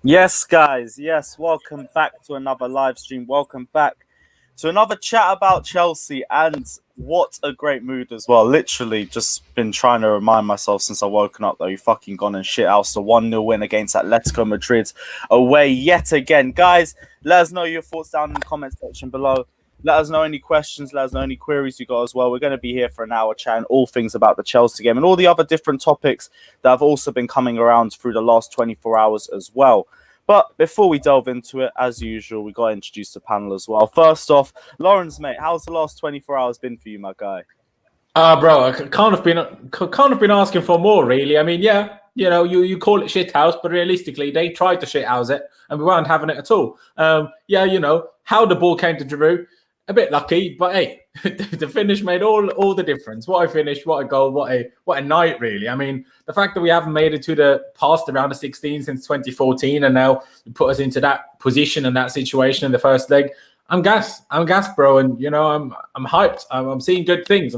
Yes, guys. Yes, welcome back to another live stream. Welcome back to another chat about Chelsea, and what a great mood as well. Literally, just been trying to remind myself since I woken up that you fucking gone and shit house the 1-0 win against Atletico Madrid away yet again. Guys, let us know your thoughts down in the comment section below. Let us know any questions, let us know any queries you got as well. We're going to be here for an hour chatting all things about the Chelsea game and all the other different topics that have also been coming around through the last 24 hours as well. But before we delve into it, as usual, we got to introduce the panel as well. First off, Lawrence, mate, how's the last 24 hours been for you, my guy? Bro, I can't have been asking for more, really. I mean, yeah, you call it shit house, but realistically, they tried to shit house it, and we weren't having it at all. How the ball came to Giroud, a bit lucky, but hey, the finish made all the difference. What a finish, what a goal, what a night, really. I mean, the fact that we haven't made it to the past around the 16 since 2014, and now put us into that position and that situation in the first leg. I'm gassed, bro, and I'm hyped. I'm seeing good things.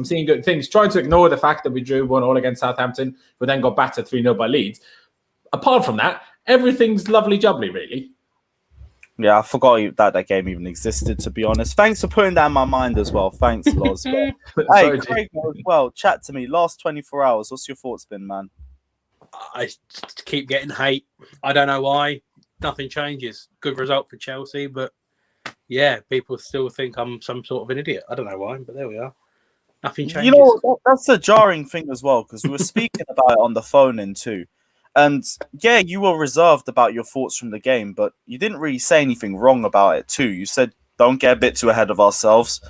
Trying to ignore the fact that we drew 1-1 against Southampton, but then got battered 3-0 by Leeds. Apart from that, everything's lovely jubbly, really. Yeah, I forgot that game even existed, to be honest. Thanks for putting that in my mind as well. Thanks, Loz. Hey, Craigo as well. Chat to me. Last 24 hours. What's your thoughts been, man? I keep getting hate. I don't know why. Nothing changes. Good result for Chelsea, but yeah, people still think I'm some sort of an idiot. I don't know why, but there we are. Nothing changes. You know, that's a jarring thing as well, because we were speaking about it on the phone in too. And yeah, you were reserved about your thoughts from the game, but you didn't really say anything wrong about it too. You said, don't get a bit too ahead of ourselves.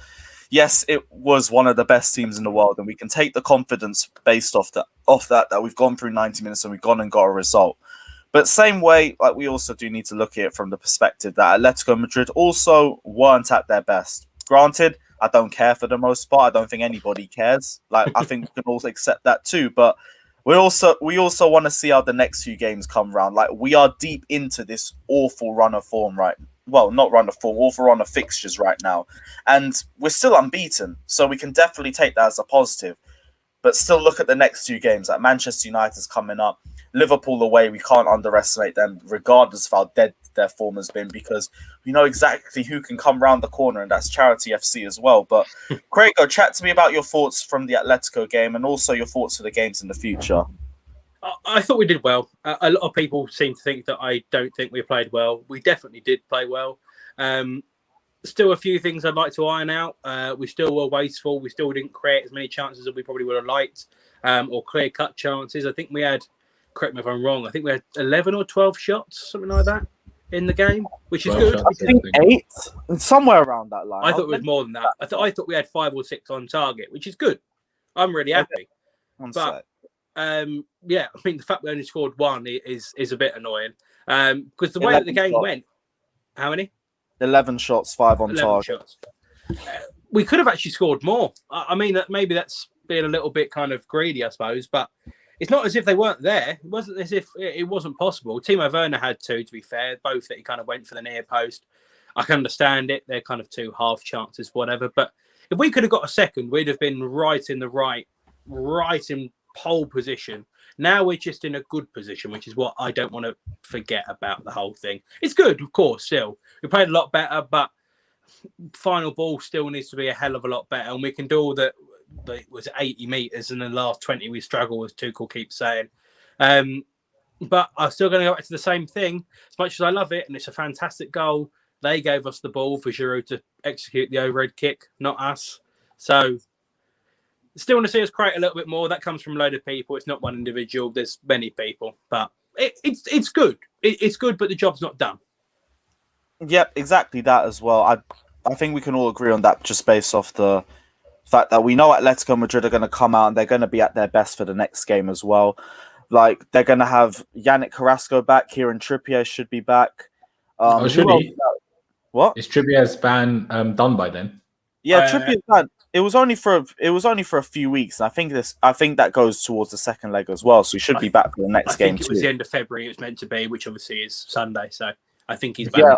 Yes, it was one of the best teams in the world, and we can take the confidence based off that we've gone through 90 minutes and we've gone and got a result. But same way, like, we also do need to look at it from the perspective that Atletico Madrid also weren't at their best. Granted, I don't care for the most part. I don't think anybody cares. Like, I think we can also accept that too. But we also want to see how the next few games come around. Like, we are deep into this awful run of form not run of form, awful run of fixtures right now. And we're still unbeaten. So we can definitely take that as a positive. But still look at the next few games. Like, Manchester United's coming up. Liverpool away, we can't underestimate them, regardless of how dead their form has been, because we know exactly who can come round the corner, and that's Charity FC as well. But Craigo, chat to me about your thoughts from the Atletico game and also your thoughts for the games in the future. I thought we did well. A lot of people seem to think that I don't think we played well. We definitely did play well. Still a few things I'd like to iron out. We still were wasteful. We still didn't create as many chances as we probably would have liked, or clear-cut chances. I think we had, correct me if I'm wrong, I think we had 11 or 12 shots, something like that, in the game, which is good. I think 8, somewhere around that line. I thought it was more than that. I thought we had 5 or 6 on target, which is good. I'm really happy. But I mean, the fact we only scored 1 is a bit annoying. Because the way that the game went, how many? 11 shots, 5 on target. Shots. We could have actually scored more. I mean, maybe that's being a little bit kind of greedy, I suppose, but it's not as if they weren't there. It wasn't as if it wasn't possible. Timo Werner had 2, to be fair, both that he kind of went for the near post. I can understand it. They're kind of 2 half chances, whatever. But if we could have got a second, we'd have been right in pole position. Now we're just in a good position, which is what I don't want to forget about the whole thing. It's good, of course, still. We played a lot better, but final ball still needs to be a hell of a lot better. And we can do all that. It was 80 metres, and in the last 20 we struggle, as Tuchel keeps saying. But I'm still going to go back to the same thing. As much as I love it, and it's a fantastic goal, they gave us the ball for Giroud to execute the overhead kick, not us. So still want to see us create a little bit more. That comes from a load of people. It's not one individual. There's many people. But it's good. It's good, but the job's not done. Yep, exactly that as well. I think we can all agree on that, just based off the fact that we know Atletico Madrid are going to come out and they're going to be at their best for the next game as well. Like, they're going to have Yannick Carrasco back. Kieran Trippier should be back. Should he? What? Is Trippier's ban done by then? Yeah, Trippier's ban. It was only for a few weeks. And I think that goes towards the second leg as well. So he should be back for the next game. I think it was the end of February. It was meant to be, which obviously is Sunday. So I think he's back. Yeah.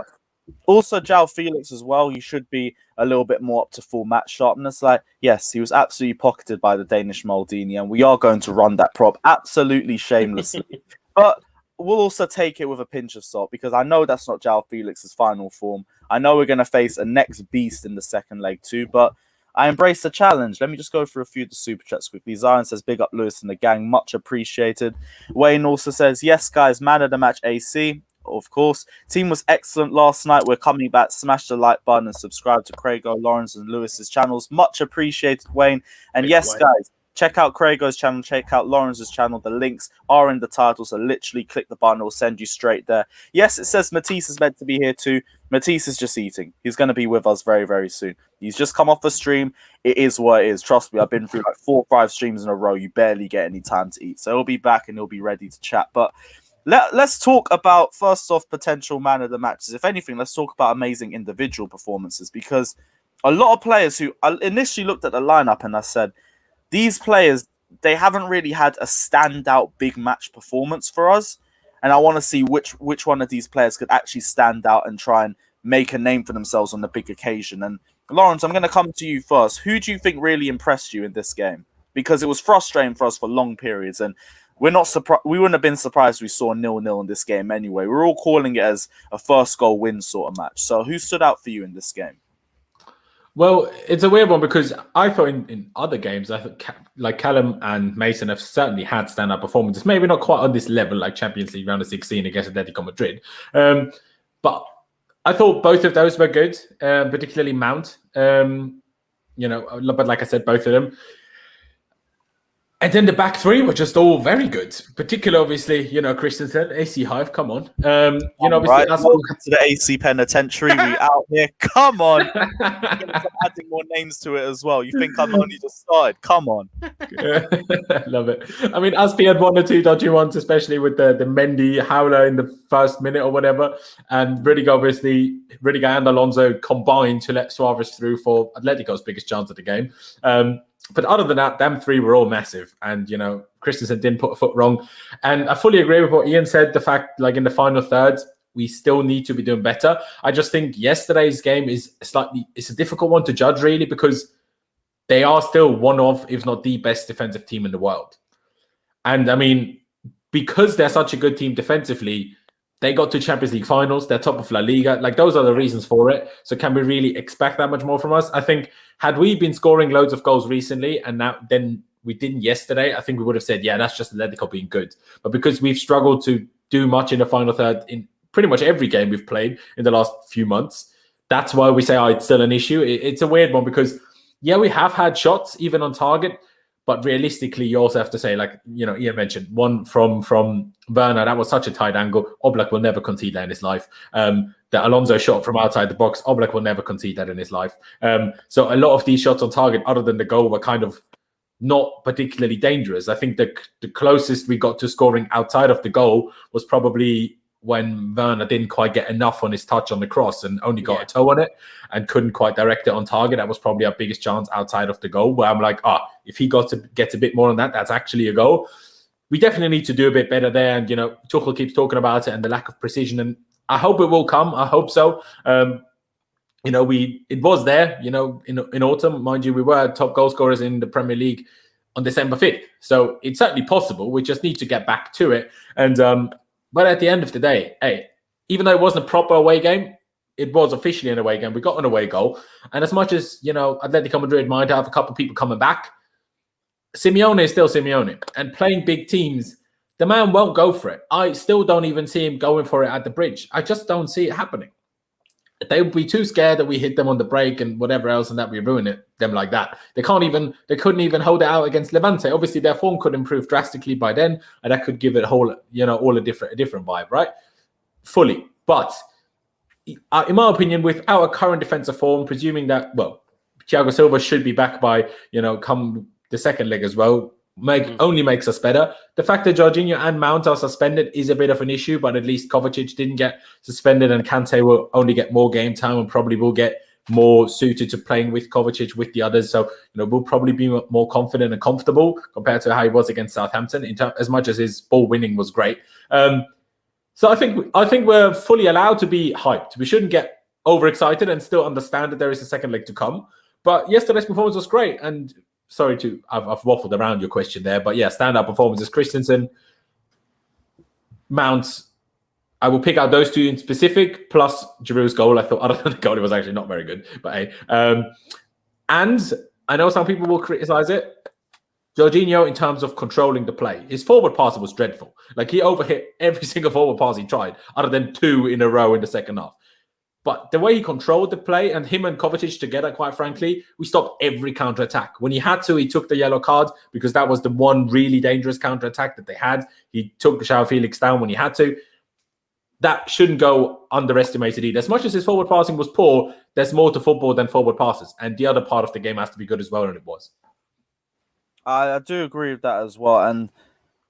Also, João Felix as well. He should be a little bit more up to full match sharpness. Like, yes, he was absolutely pocketed by the Danish Maldini, and we are going to run that prop absolutely shamelessly. But we'll also take it with a pinch of salt because I know that's not João Felix's final form. I know we're going to face a next beast in the second leg too, but I embrace the challenge. Let me just go through a few of the super chats quickly. Zion says, big up Lewis and the gang, much appreciated. Wayne also says, yes, guys, man of the match AC. Of course, team was excellent last night. We're coming back. Smash the like button and subscribe to Craigo, Lawrence, and Lewis's channels. Much appreciated, Wayne. And yes, guys, check out Craigo's channel. Check out Lawrence's channel. The links are in the title, so literally click the button. It'll send you straight there. Yes, it says Matisse is meant to be here too. Matisse is just eating. He's going to be with us very, very soon. He's just come off the stream. It is what it is. Trust me, I've been through like 4 or 5 streams in a row. You barely get any time to eat. So he'll be back and he'll be ready to chat. But let's talk about, first off, potential man of the matches. If anything, let's talk about amazing individual performances, because a lot of players who I initially looked at the lineup and I said, these players, they haven't really had a standout big match performance for us. And I want to see which one of these players could actually stand out and try and make a name for themselves on the big occasion. And Lawrence, I'm going to come to you first. Who do you think really impressed you in this game? Because it was frustrating for us for long periods, and we're not surprised. We wouldn't have been surprised we saw 0-0 in this game anyway. We're all calling it as a first goal win sort of match. So who stood out for you in this game? Well, it's a weird one because I thought in other games, I thought like Callum and Mason have certainly had standout performances. Maybe not quite on this level, like Champions League round of 16 against Atletico Madrid. But I thought both of those were good, particularly Mount. But like I said, both of them. And then the back three were just all very good. Particularly, obviously, Christensen, AC Hive, come on. Obviously, right. Welcome to the AC Penitentiary. We out here. Come on. Adding more names to it as well. You think I'm only just started? Come on. Love it. I mean, Aspi had 1 or 2 dodgy ones, especially with the Mendy howler in the first minute or whatever. And Rudiger and Alonso combined to let Suarez through for Atletico's biggest chance of the game. But other than that, them 3 were all massive. And, Christensen didn't put a foot wrong. And I fully agree with what Ian said. The fact, like in the final third, we still need to be doing better. I just think yesterday's game it's a difficult one to judge, really, because they are still one of, if not the best defensive team in the world. And I mean, because they're such a good team defensively, they got to Champions League finals. They're top of La Liga. Like, those are the reasons for it. So can we really expect that much more from us? I think had we been scoring loads of goals recently and then we didn't yesterday, I think we would have said, yeah, that's just Atletico being good. But because we've struggled to do much in the final third in pretty much every game we've played in the last few months, that's why we say, it's still an issue. It's a weird one because, yeah, we have had shots even on target. But realistically, you also have to say, like, Ian mentioned, one from Werner, that was such a tight angle. Oblak will never concede that in his life. The Alonso shot from outside the box, Oblak will never concede that in his life. So a lot of these shots on target, other than the goal, were kind of not particularly dangerous. I think the closest we got to scoring outside of the goal was probably when Werner didn't quite get enough on his touch on the cross and only got a toe on it and couldn't quite direct it on target. That was probably our biggest chance outside of the goal, where I'm like, if he gets a bit more on that, that's actually a goal. We definitely need to do a bit better there. And, Tuchel keeps talking about it and the lack of precision. And I hope it will come. I hope so. It was there, in autumn. Mind you, we were top goal scorers in the Premier League on December 5th. So it's certainly possible. We just need to get back to it. And, but at the end of the day, even though it wasn't a proper away game, it was officially an away game. We got an away goal. And as much as, Atletico Madrid might have a couple of people coming back, Simeone is still Simeone. And playing big teams, the man won't go for it. I still don't even see him going for it at the bridge. I just don't see it happening. They would be too scared that we hit them on the break and whatever else and that we ruin them like that. They couldn't even hold it out against Levante. Obviously, their form could improve drastically by then, and that could give it all a different vibe, right? Fully. But in my opinion, with our current defensive form, presuming that, Thiago Silva should be back by, come the second leg as well, only makes us better. The fact that Jorginho and Mount are suspended is a bit of an issue, but at least Kovacic didn't get suspended and Kante will only get more game time and probably will get more suited to playing with Kovacic with the others. So, we'll probably be more confident and comfortable compared to how he was against Southampton, as much as his ball winning was great. So I think we're fully allowed to be hyped. We shouldn't get overexcited and still understand that there is a second leg to come. But yesterday's performance was great. And sorry I've waffled around your question there, but yeah, standout performances. Christensen, Mount, I will pick out those two in specific, plus Giroud's goal. I thought, other than the goal, it was actually not very good. But hey, and I know some people will criticize it. Jorginho, in terms of controlling the play, his forward pass was dreadful. Like, he overhit every single forward pass he tried, other than 2 in a row in the second half. But the way he controlled the play, and him and Kovacic together, quite frankly, we stopped every counter-attack. When he had to, he took the yellow card because that was the one really dangerous counter-attack that they had. He took João Felix down when he had to. That shouldn't go underestimated either. As much as his forward passing was poor, there's more to football than forward passes. And the other part of the game has to be good as well, and it was. I do agree with that as well. And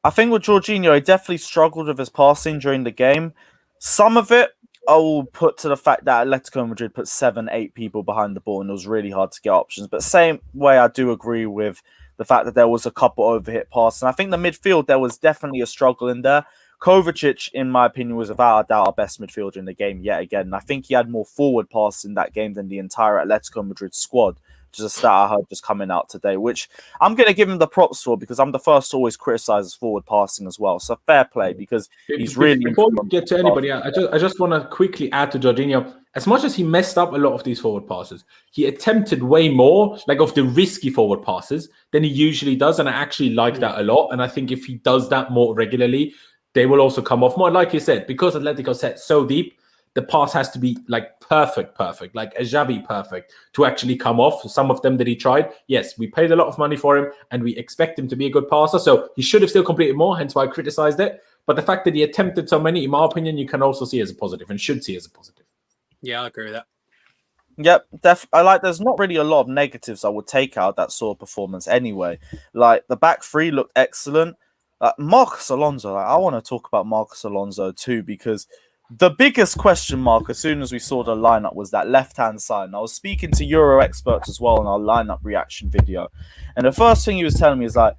I think with Jorginho, he definitely struggled with his passing during the game. Some of it I will put to the fact that Atletico Madrid put 7-8 people behind the ball and it was really hard to get options. But same way, I do agree with the fact that there was a couple overhit passes. And I think the midfield, there was definitely a struggle in there. Kovacic, in my opinion, was without a doubt our best midfielder in the game yet again. And I think he had more forward passes in that game than the entire Atletico Madrid squad. Just a stat I heard just coming out today, which I'm going to give him the props for because I'm the first to always criticize his forward passing as well. So fair play because he's really... Before we get to anybody else, I just want to quickly add to Jorginho. As much as he messed up a lot of these forward passes, he attempted way more, like of the risky forward passes, than he usually does. And I actually like that a lot. And I think if he does that more regularly, they will also come off more. Like you said, because Atletico set so deep, the pass has to be like perfect, like a Xavi perfect to actually come off. Some of them that he tried, yes, we paid a lot of money for him and we expect him to be a good passer. So he should have still completed more, hence why I criticized it. But the fact that he attempted so many, in my opinion, you can also see as a positive and should see as a positive. Yeah, I agree with that. Yep, I like. There's not really a lot of negatives I would take out of that sort of performance anyway. Like the back three looked excellent. Marcos Alonso, I want to talk about Marcos Alonso too because the biggest question mark as soon as we saw the lineup was that left-hand side. And I was speaking to Euro experts as well in our lineup reaction video. And the first thing he was telling me is like,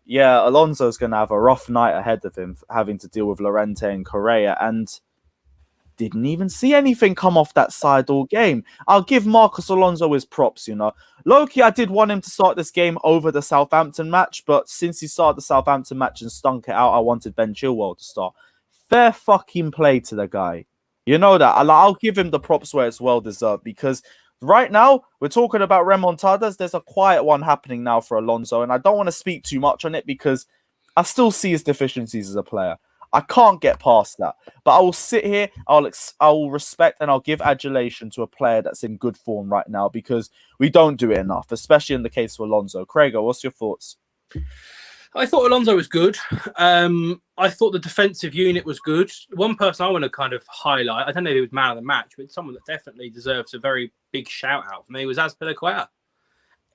yeah, Alonso's going to have a rough night ahead of him, having to deal with Llorente and Correa. And didn't even see anything come off that side all game. I'll give Marcos Alonso his props, you know. Low-key, I did want him to start this game over the Southampton match. But since he started the Southampton match and stunk it out, I wanted Ben Chilwell to start. Fair fucking play to the guy. You know that. I'll give him the props where it's well deserved because right now we're talking about remontadas. There's a quiet one happening now for Alonso, and I don't want to speak too much on it because I still see his deficiencies as a player. I can't get past that. But I will sit here, I will respect and I'll give adulation to a player that's in good form right now because we don't do it enough, especially in the case of Alonso. Craigo, what's your thoughts? I thought Alonso was good. I thought the defensive unit was good. One person I want to kind of highlight, I don't know if he was man of the match, but someone that definitely deserves a very big shout out for me was Aspilicueta.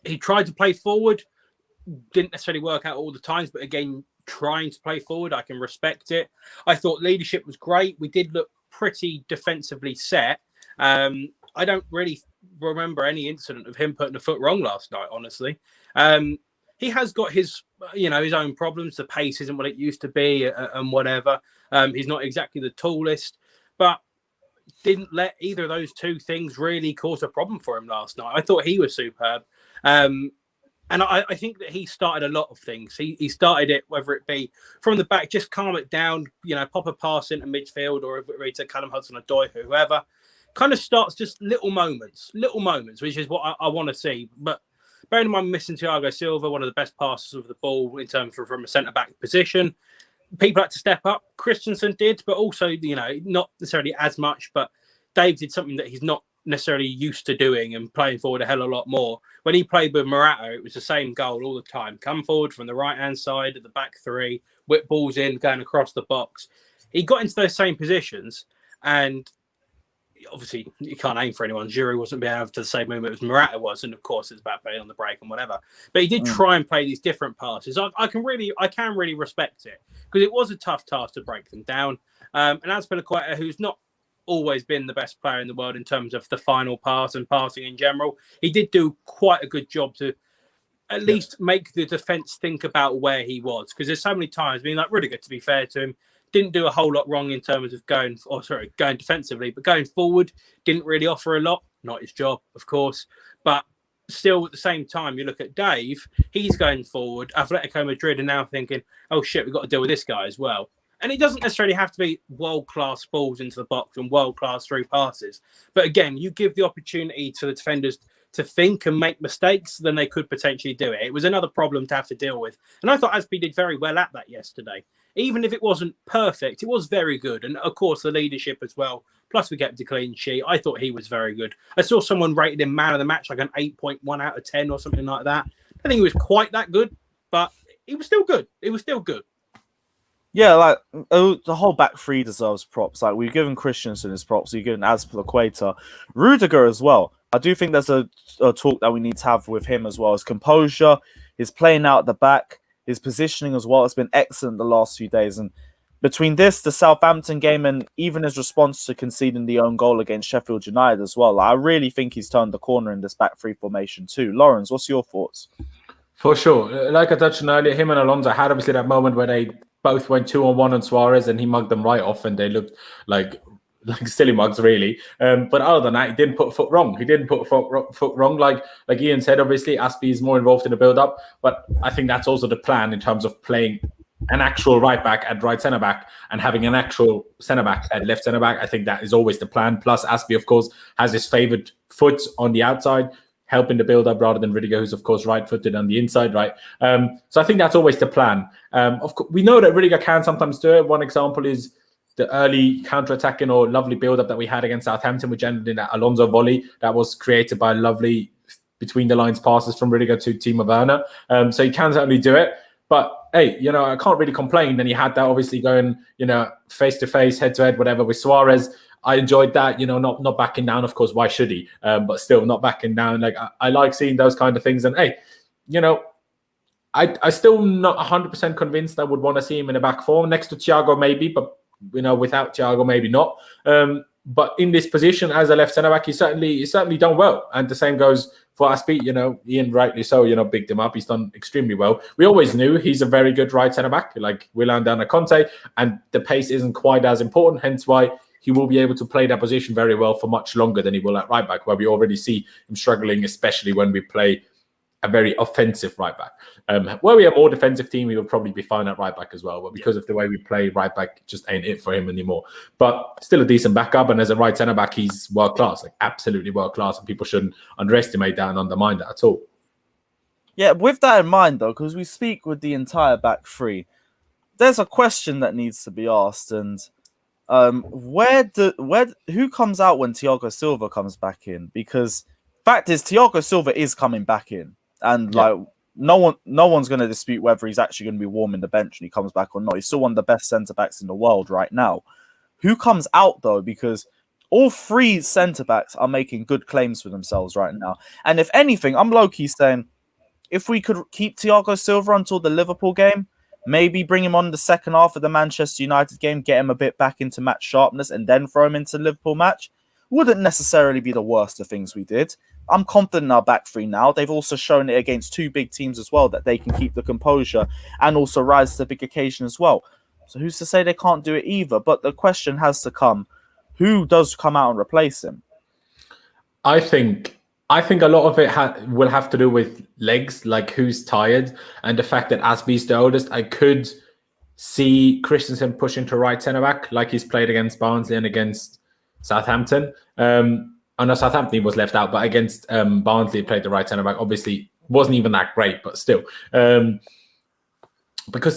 He tried to play forward, didn't necessarily work out all the times, but again, trying to play forward, I can respect it. I thought leadership was great. We did look pretty defensively set. I don't really remember any incident of him putting a foot wrong last night, honestly. He has got his, his own problems. The pace isn't what it used to be and whatever. He's not exactly the tallest, but didn't let either of those two things really cause a problem for him last night. I thought he was superb. And I think that he started a lot of things. He started it, whether it be from the back, just calm it down, pop a pass into midfield or if it to Callum Hudson-Odoi, whoever. Kind of starts just little moments, which is what I want to see. But bearing in mind missing Thiago Silva, one of the best passers of the ball in terms of from a centre-back position, people had to step up. Christensen did, but also, not necessarily as much, but Dave did something that he's not necessarily used to doing and playing forward a hell of a lot more. When he played with Morata, it was the same goal all the time. Come forward from the right-hand side of the back three, whip balls in, going across the box. He got into those same positions and obviously you can't aim for anyone. Giroud wasn't being able to the same movement as Morata was, and of course it's about playing on the break and whatever. But he did try and play these different passes. I can really respect it because it was a tough task to break them down. And Aspilicueta, who's not always been the best player in the world in terms of the final pass and passing in general, he did do quite a good job to at least make the defense think about where he was, because there's so many times, Rudiger, to be fair to him, didn't do a whole lot wrong in terms of going defensively, but going forward, didn't really offer a lot. Not his job, of course. But still, at the same time, you look at Dave, he's going forward. Atletico Madrid are now thinking, oh, shit, we've got to deal with this guy as well. And it doesn't necessarily have to be world-class balls into the box and world-class through passes. But again, you give the opportunity to the defenders to think and make mistakes, then they could potentially do it. It was another problem to have to deal with. And I thought Asby did very well at that yesterday. Even if it wasn't perfect, it was very good. And of course, the leadership as well. Plus, we kept a clean sheet. I thought he was very good. I saw someone rated him man of the match, like an 8.1 out of 10 or something like that. I think he was quite that good, but he was still good. It was still good. Yeah, like the whole back three deserves props. Like we've given Christensen his props, we've given Azpilicueta, Rudiger as well. I do think there's a talk that we need to have with him as well. His composure, his playing out at the back, his positioning as well has been excellent the last few days. And between this, the Southampton game, and even his response to conceding the own goal against Sheffield United as well, I really think he's turned the corner in this back three formation too. Lawrence, what's your thoughts? For sure. Like I touched on earlier, him and Alonso had obviously that moment where they both went 2-on-1 on Suarez and he mugged them right off and they looked like silly mugs, really. But other than that, he didn't put a foot wrong. He didn't put a foot wrong. Like Ian said, obviously, Aspie is more involved in the build-up. But I think that's also the plan in terms of playing an actual right back at right centre back and having an actual centre back at left centre back. I think that is always the plan. Plus, Aspie, of course, has his favoured foot on the outside, helping the build-up rather than Rudiger, who's, of course, right-footed on the inside, right? So I think that's always the plan. Of course, we know that Rudiger can sometimes do it. One example is the early counter-attacking or lovely build-up that we had against Southampton, which ended in that Alonso volley that was created by lovely between-the-lines passes from Rudiger to Timo Werner. So he can certainly do it. But, hey, I can't really complain. Then he had that obviously going, face-to-face, head-to-head, whatever, with Suarez. I enjoyed that, not backing down. Of course, why should he? But still not backing down. Like I like seeing those kind of things. And hey, I still not 100% convinced I would want to see him in the back four next to Thiago, maybe, but without Thiago, maybe not. But in this position as a left centre back, he's certainly done well. And the same goes for Aspie. Ian rightly so, bigged him up. He's done extremely well. We always knew he's a very good right centre back, like Willian down Conte, and the pace isn't quite as important. Hence why he will be able to play that position very well for much longer than he will at right back, where we already see him struggling, especially when we play a very offensive right back. Where we are a more defensive team, we will probably be fine at right back as well. But because of the way we play, right back just ain't it for him anymore. But still a decent backup. And as a right centre back, he's world class, like absolutely world class. And people shouldn't underestimate that and undermine that at all. Yeah, with that in mind, though, because we speak with the entire back three, there's a question that needs to be asked. And who comes out when Thiago Silva comes back in? Because fact is, Thiago Silva is coming back in. And no one's going to dispute whether he's actually going to be warming the bench when he comes back or not. He's still one of the best centre-backs in the world right now. Who comes out, though? Because all three centre-backs are making good claims for themselves right now. And if anything, I'm low-key saying, if we could keep Thiago Silva until the Liverpool game, maybe bring him on the second half of the Manchester United game, get him a bit back into match sharpness, and then throw him into the Liverpool match, wouldn't necessarily be the worst of things we did. I'm confident in our back three now. They've also shown it against two big teams as well, that they can keep the composure and also rise to the big occasion as well. So who's to say they can't do it either? But the question has to come, who does come out and replace him? I think a lot of it will have to do with legs, like who's tired, and the fact that Aspie's the oldest. I could see Christensen pushing to right centre-back, like he's played against Barnsley and against Southampton. I know Southampton was left out, but against Barnsley, he played the right centre-back. Obviously, wasn't even that great, but still. Because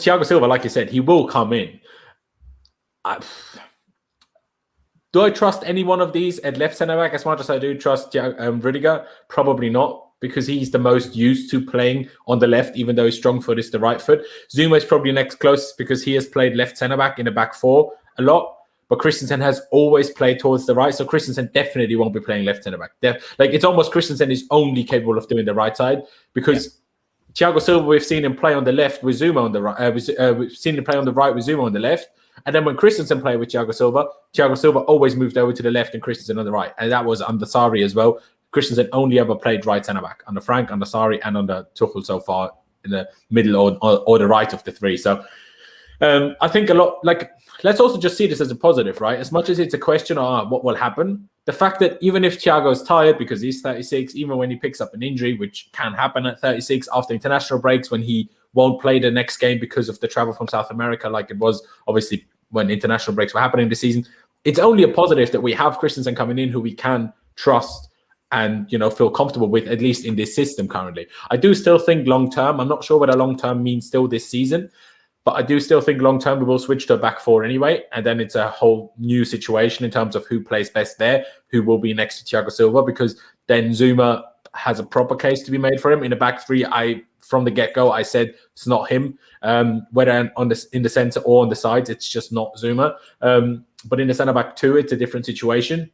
Thiago Silva, like you said, he will come in. Do I trust any one of these at left centre-back as much as I do trust Rudiger? Probably not, because he's the most used to playing on the left, even though his strong foot is the right foot. Zuma is probably next closest because he has played left centre-back in the back four a lot. But Christensen has always played towards the right, so Christensen definitely won't be playing left centre back. It's almost Christensen is only capable of doing the right side, because Thiago Silva, we've seen him play on the left with Zuma on the right. We've seen him play on the right with Zuma on the left, and then when Christensen played with Thiago Silva always moved over to the left and Christensen on the right, and that was under Sarri as well. Christensen only ever played right centre back under Frank, under Sarri, and under Tuchel so far in the middle or the right of the three. So I think a lot like. Let's also just see this as a positive, right? As much as it's a question of what will happen, the fact that even if Thiago is tired because he's 36, even when he picks up an injury, which can happen at 36 after international breaks when he won't play the next game because of the travel from South America, like it was obviously when international breaks were happening this season. It's only a positive that we have Christensen coming in who we can trust and, you know, feel comfortable with, at least in this system currently. I do still think long-term, I'm not sure whether long-term means still this season, but I do still think long-term we will switch to a back four anyway, and then it's a whole new situation in terms of who plays best there, who will be next to Thiago Silva, because then Zuma has a proper case to be made for him. In the back three, from the get-go, I said it's not him, whether in the centre or on the sides, it's just not Zuma. But in the centre-back two, it's a different situation.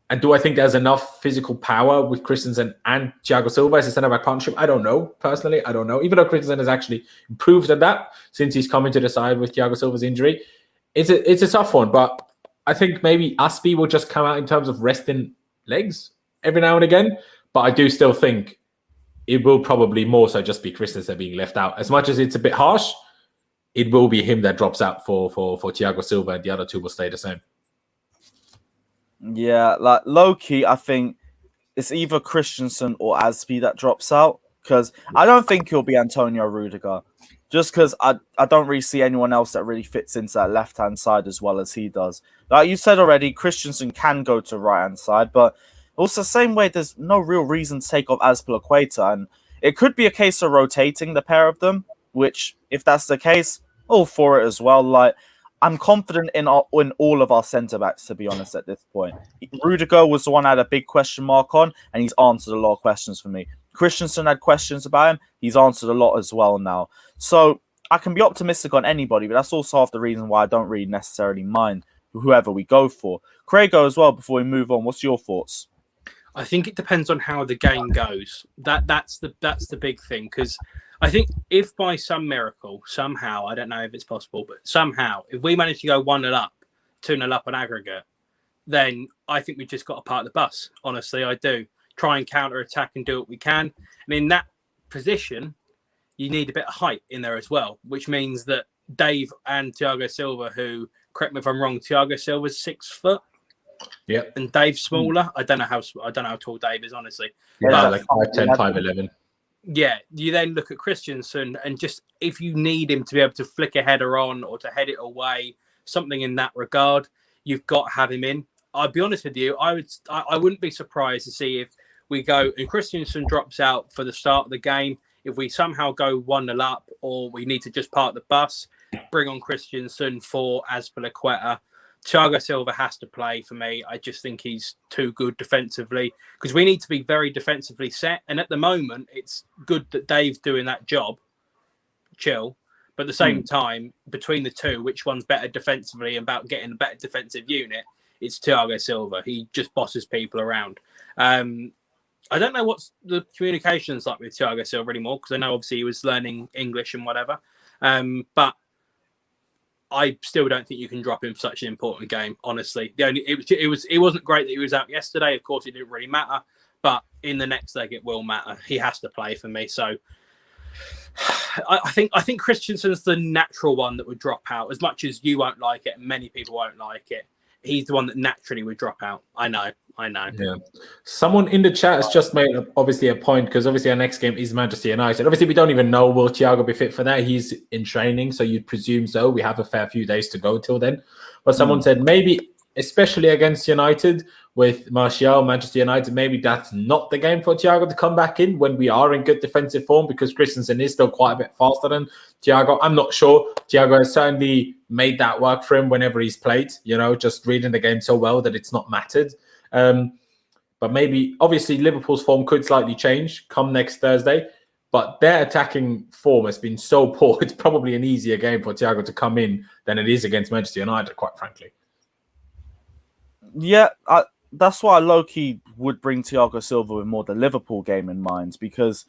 And do I think there's enough physical power with Christensen and Thiago Silva as a centre-back partnership? I don't know. Personally, I don't know. Even though Christensen has actually improved at that since he's come into the side with Thiago Silva's injury. It's a tough one, but I think maybe Aspi will just come out in terms of resting legs every now and again. But I do still think it will probably more so just be Christensen being left out. As much as it's a bit harsh, it will be him that drops out for Thiago Silva, and the other two will stay the same. Yeah, like low-key, I think it's either Christensen or Aspi that drops out, because I don't think he'll be Antonio Rudiger, just because I don't really see anyone else that really fits into that left-hand side as well as he does. Like you said already, Christensen can go to right-hand side, but also same way there's no real reason to take off Azpilicueta, and it could be a case of rotating the pair of them, which, if that's the case, all for it as well. Like, I'm confident in all of our centre-backs, to be honest, at this point. Rudiger was the one I had a big question mark on, and he's answered a lot of questions for me. Christensen had questions about him. He's answered a lot as well now. So I can be optimistic on anybody, but that's also half the reason why I don't really necessarily mind whoever we go for. Craigo as well, before we move on, what's your thoughts? I think it depends on how the game goes. That's the big thing, because I think if by some miracle, somehow, I don't know if it's possible, but somehow, if we manage to go 1-0 up, 2-0 up on aggregate, then I think we've just got to park the bus. Honestly, I do. Try and counter-attack and do what we can. And in that position, you need a bit of height in there as well, which means that Dave and Thiago Silva, who, correct me if I'm wrong, Thiago Silva's 6 foot. Yeah, and Dave's smaller. I don't know how tall Dave is, honestly. Yeah, like 5'10", 5'11". Yeah, you then look at Christensen, and just if you need him to be able to flick a header on or to head it away, something in that regard, you've got to have him in. I'll be honest with you, I wouldn't be surprised to see if we go and Christensen drops out for the start of the game. If we somehow go 1-0 up, or we need to just park the bus, bring on Christensen for Azpilicueta. Thiago Silva has to play for me. I just think he's too good defensively, because we need to be very defensively set. And at the moment, it's good that Dave's doing that job, chill. But at the same time, between the two, which one's better defensively and about getting a better defensive unit? It's Thiago Silva. He just bosses people around. I don't know what's the communication's like with Thiago Silva anymore, because I know obviously he was learning English and whatever. But I still don't think you can drop him for such an important game. Honestly, it wasn't great that he was out yesterday. Of course, it didn't really matter, but in the next leg, it will matter. He has to play for me. So I think Christensen's the natural one that would drop out. As much as you won't like it, and many people won't like it, he's the one that naturally would drop out. I know. Yeah. Someone in the chat has just made obviously a point, because obviously our next game is Manchester United. Obviously, we don't even know will Thiago be fit for that. He's in training, so you'd presume so. We have a fair few days to go till then. But someone said maybe, especially against United with Martial, Manchester United, maybe that's not the game for Thiago to come back in when we are in good defensive form, because Christensen is still quite a bit faster than Thiago. I'm not sure. Thiago has certainly made that work for him whenever he's played, just reading the game so well that it's not mattered. But maybe, obviously, Liverpool's form could slightly change come next Thursday, but their attacking form has been so poor, it's probably an easier game for Thiago to come in than it is against Manchester United, quite frankly. Yeah, that's why I low-key would bring Thiago Silva with more the Liverpool game in mind, because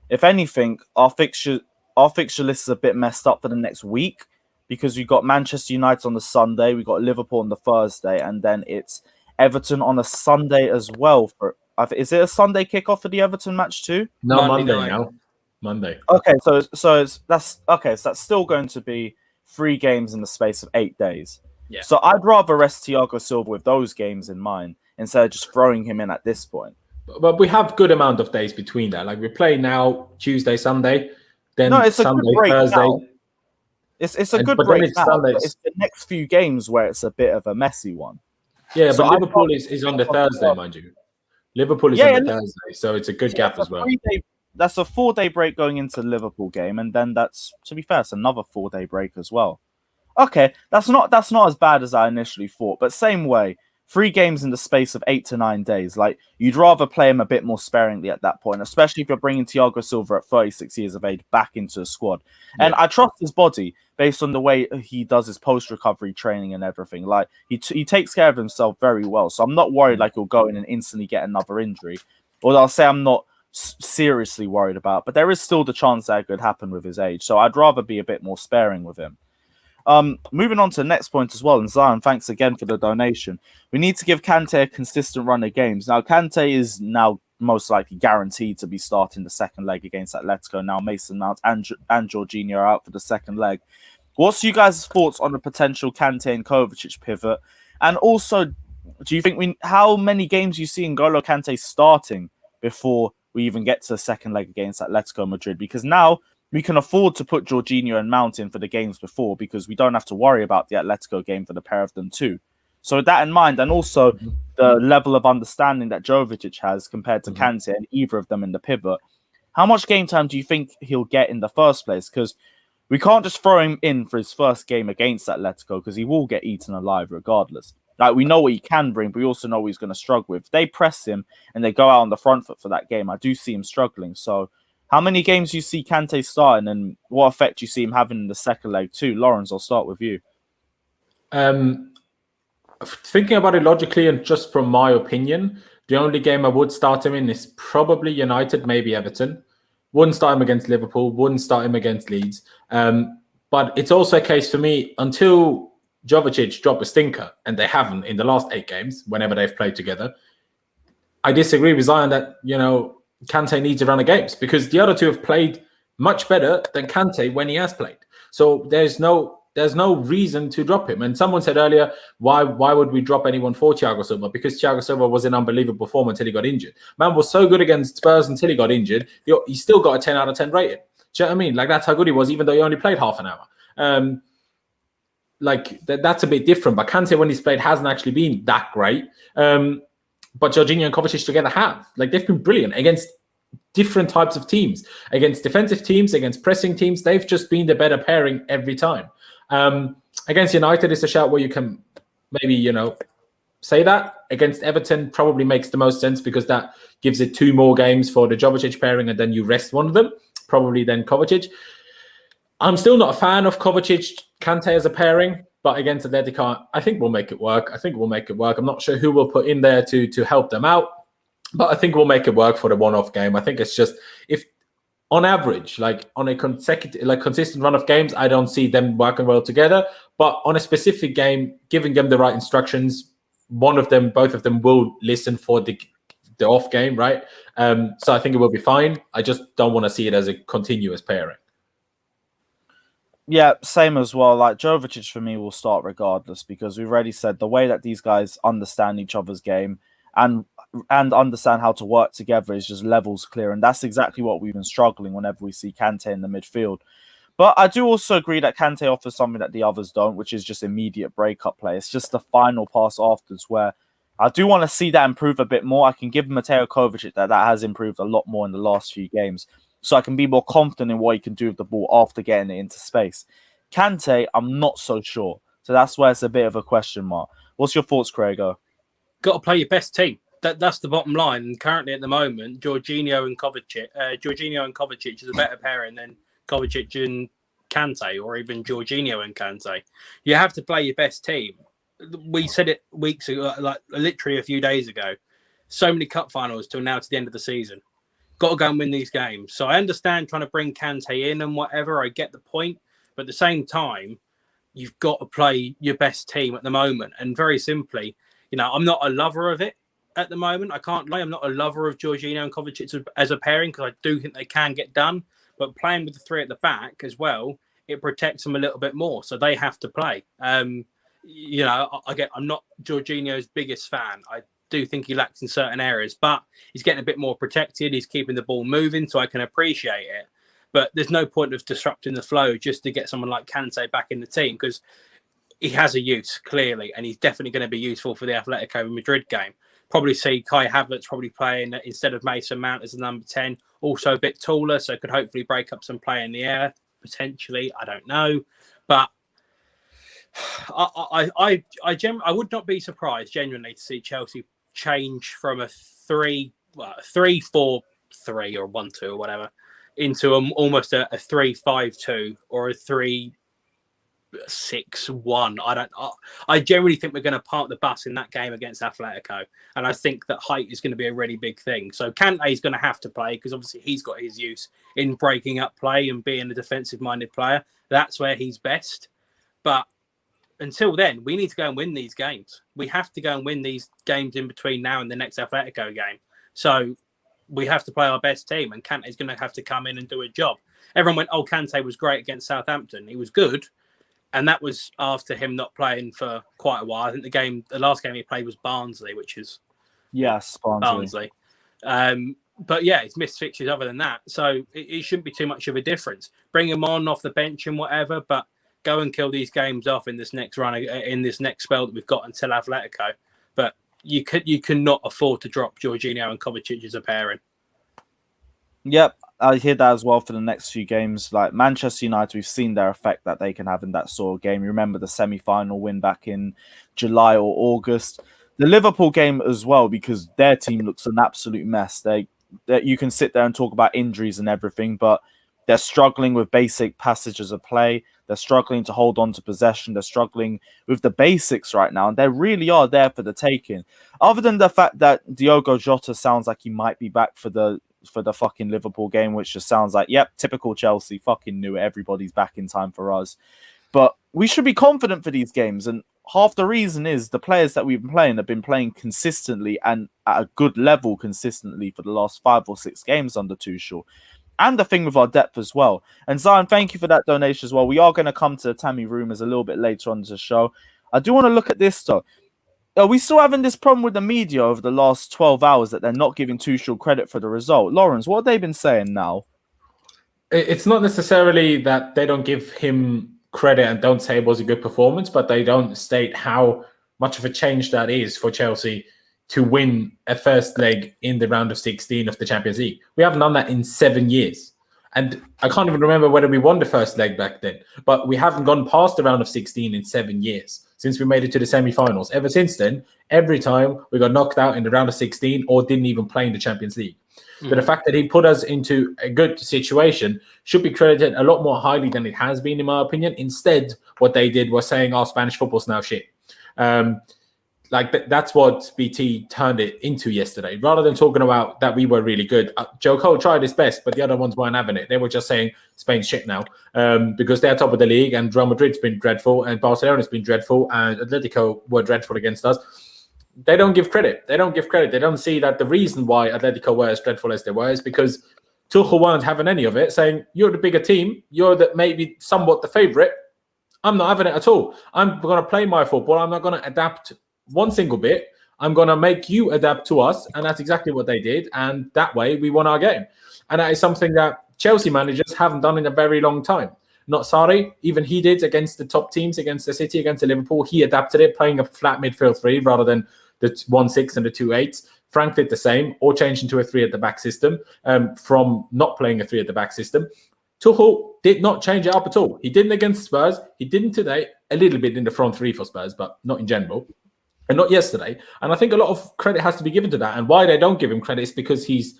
if anything, our fixture list is a bit messed up for the next week, because we've got Manchester United on the Sunday, we've got Liverpool on the Thursday, and then it's Everton on a Sunday as well. Is it a Sunday kickoff for the Everton match too? No, Monday now. Monday. Okay, so that's still going to be 3 games in the space of 8 days. Yeah. So I'd rather rest Thiago Silva with those games in mind instead of just throwing him in at this point. But we have good amount of days between that. Like we play now Tuesday, Sunday. Then No, it's a Sunday, good break Thursday. now. It's a good But then break it's now, Sunday. but it's the next few games where it's a bit of a messy one. Yeah, So but I Liverpool can't is on the think of Thursday, mind you. Liverpool is Yeah, on the yeah, Thursday, so it's a good yeah, gap as well. that's a 4-day break going into the Liverpool game, and then that's, to be fair, it's another 4-day break as well. Okay, that's not as bad as I initially thought, but same way, 3 games in the space of 8 to 9 days. Like, you'd rather play him a bit more sparingly at that point, especially if you're bringing Thiago Silva at 36 years of age back into the squad. And I trust his body based on the way he does his post-recovery training and everything. Like, he takes care of himself very well, so I'm not worried like he'll go in and instantly get another injury. Although I'll say I'm not seriously worried about, but there is still the chance that it could happen with his age. So I'd rather be a bit more sparing with him. Moving on to the next point as well, and Zion, thanks again for the donation. We need to give Kante a consistent run of games. Now, Kante is now most likely guaranteed to be starting the second leg against Atletico. Now, Mason Mount and Jorginho are out for the second leg. What's you guys' thoughts on the potential Kante and Kovacic pivot? And also, do you think how many games you see N'Golo Kante starting before we even get to the second leg against Atletico Madrid? Because now we can afford to put Jorginho and Mount in for the games before, because we don't have to worry about the Atletico game for the pair of them too. So with that in mind, and also the level of understanding that Jovic has compared to Kante and either of them in the pivot, how much game time do you think he'll get in the first place? Because we can't just throw him in for his first game against Atletico, because he will get eaten alive regardless. Like, we know what he can bring, but we also know what he's going to struggle with. If they press him and they go out on the front foot for that game, I do see him struggling. So how many games do you see Kante starting, and what effect do you see him having in the second leg too? Lawrence, I'll start with you. Thinking about it logically and just from my opinion, the only game I would start him in is probably United, maybe Everton. Wouldn't start him against Liverpool, wouldn't start him against Leeds. But it's also a case for me, until Jovic drop a stinker, and they haven't in the last 8 games, whenever they've played together, I disagree with Zion that, Kante needs a run of games, because the other two have played much better than Kante when he has played. So there's no reason to drop him. And someone said earlier, why would we drop anyone for Thiago Silva? Because Thiago Silva was in unbelievable form until he got injured. Man was so good against Spurs until he got injured. He still got a 10 out of 10 rating. Do you know what I mean? Like, that's how good he was, even though he only played half an hour. That's a bit different. But Kante, when he's played, hasn't actually been that great. But Jorginho and Kovacic together have. Like, they've been brilliant against different types of teams. Against defensive teams, against pressing teams, they've just been the better pairing every time. Against United, it's a shout where you can maybe, say that. Against Everton, probably makes the most sense, because that gives it 2 more games for the Jovic pairing, and then you rest one of them, probably then Kovacic. I'm still not a fan of Kovacic-Kante as a pairing, but against Atletico, I think we'll make it work. I'm not sure who we'll put in there to help them out, but I think we'll make it work for the one-off game. I think it's just, if on average, like on a consistent run of games, I don't see them working well together. But on a specific game, giving them the right instructions, both of them will listen for the off game, right? So I think it will be fine. I just don't want to see it as a continuous pairing. Yeah, same as well. Like, Jovic for me will start regardless, because we've already said the way that these guys understand each other's game and understand how to work together is just levels clear, and that's exactly what we've been struggling whenever we see Kante in the midfield. But I do also agree that Kante offers something that the others don't, which is just immediate breakup play. It's just the final pass afterwards where I do want to see that improve a bit more. I can give Mateo Kovacic that has improved a lot more in the last few games, so I can be more confident in what he can do with the ball after getting it into space. Kante, I'm not so sure. So that's where it's a bit of a question mark. What's your thoughts, Craigo? Got to play your best team. That's the bottom line. And currently at the moment, Jorginho and Kovacic is a better pairing than Kovacic and Kante, or even Jorginho and Kante. You have to play your best team. We said it weeks ago, like literally a few days ago. So many cup finals till now to the end of the season. Got to go and win these games. So I understand trying to bring Kante in and whatever. I get the point. But at the same time, you've got to play your best team at the moment. And very simply, I'm not a lover of it at the moment. I can't lie. I'm not a lover of Jorginho and Kovacic as a pairing, because I do think they can get done. But playing with the 3 at the back as well, it protects them a little bit more. So they have to play. I'm not Jorginho's biggest fan. I do think he lacks in certain areas, but he's getting a bit more protected. He's keeping the ball moving, so I can appreciate it. But there's no point of disrupting the flow just to get someone like Kante back in the team, because he has a use, clearly, and he's definitely going to be useful for the Atletico Madrid game. Probably see Kai Havertz probably playing instead of Mason Mount as the number 10, also a bit taller, so could hopefully break up some play in the air, potentially. I don't know. But I would not be surprised, genuinely, to see Chelsea change from a 3-4-3 or 1-2 or whatever into almost a 3-5-2 or a 3-6-1. I generally think we're going to park the bus in that game against Atletico, and I think that height is going to be a really big thing. So Kante is going to have to play, because obviously he's got his use in breaking up play and being a defensive-minded player. That's where he's best. But until then, we need to go and win these games. We have to go and win these games in between now and the next Atletico game. So we have to play our best team, and Kante's going to have to come in and do a job. Everyone went, oh, Kante was great against Southampton. He was good. And that was after him not playing for quite a while. I think the last game he played was Barnsley, which is... Yes, Barnsley. But yeah, it's missed fixtures other than that. So it shouldn't be too much of a difference. Bring him on off the bench and whatever, but go and kill these games off in this next run, in this next spell that we've got until Atletico. But you cannot afford to drop Jorginho and Kovacic as a pairing. Yep, I hear that as well for the next few games. Like Manchester United, we've seen their effect that they can have in that sort of game. You remember the semi-final win back in July or August. The Liverpool game as well, because their team looks an absolute mess. You can sit there and talk about injuries and everything, but they're struggling with basic passages of play. They're struggling to hold on to possession. They're struggling with the basics right now, and they really are there for the taking. Other than the fact that Diogo Jota sounds like he might be back for the fucking Liverpool game, which just sounds like, yep, typical Chelsea, fucking knew it. Everybody's back in time for us. But we should be confident for these games, and half the reason is the players that we've been playing have been playing consistently and at a good level consistently for the last 5 or 6 games under Tuchel. And the thing with our depth as well. And Zion, thank you for that donation as well. We are going to come to the Tammy rumours a little bit later on in the show. I do want to look at this though. Are we still having this problem with the media over the last 12 hours that they're not giving Tuchel credit for the result? Lawrence, what have they been saying now? It's not necessarily that they don't give him credit and don't say it was a good performance, but they don't state how much of a change that is for Chelsea to win a first leg in the round of 16 of the Champions League. We haven't done that in 7 years. And I can't even remember whether we won the first leg back then, but we haven't gone past the round of 16 in 7 years since we made it to the semi-finals. Ever since then, every time we got knocked out in the round of 16 or didn't even play in the Champions League. But the fact that he put us into a good situation should be credited a lot more highly than it has been, in my opinion. Instead, what they did was saying, oh, Spanish football's now shit. That's what BT turned it into yesterday. Rather than talking about that we were really good, Joe Cole tried his best, but the other ones weren't having it. They were just saying Spain's shit now because they're top of the league, and Real Madrid's been dreadful, and Barcelona's been dreadful, and Atletico were dreadful against us. They don't give credit. They don't see that the reason why Atletico were as dreadful as they were is because Tuchel weren't having any of it, saying, you're the bigger team, you're maybe somewhat the favourite. I'm not having it at all. I'm going to play my football. I'm not going to adapt one single bit. I'm going to make you adapt to us. And that's exactly what they did. And that way we won our game. And that is something that Chelsea managers haven't done in a very long time. Not Sarri, even he did against the top teams, against the City, against the Liverpool. He adapted it, playing a flat midfield 3 rather than the 1-6 and the 2-8. Frank did the same, or changed into a 3 at the back system from not playing a 3 at the back system. Tuchel did not change it up at all. He didn't against Spurs. He didn't today. A little bit in the front 3 for Spurs, but not in general. And not yesterday. And I think a lot of credit has to be given to that. And why they don't give him credit is because he's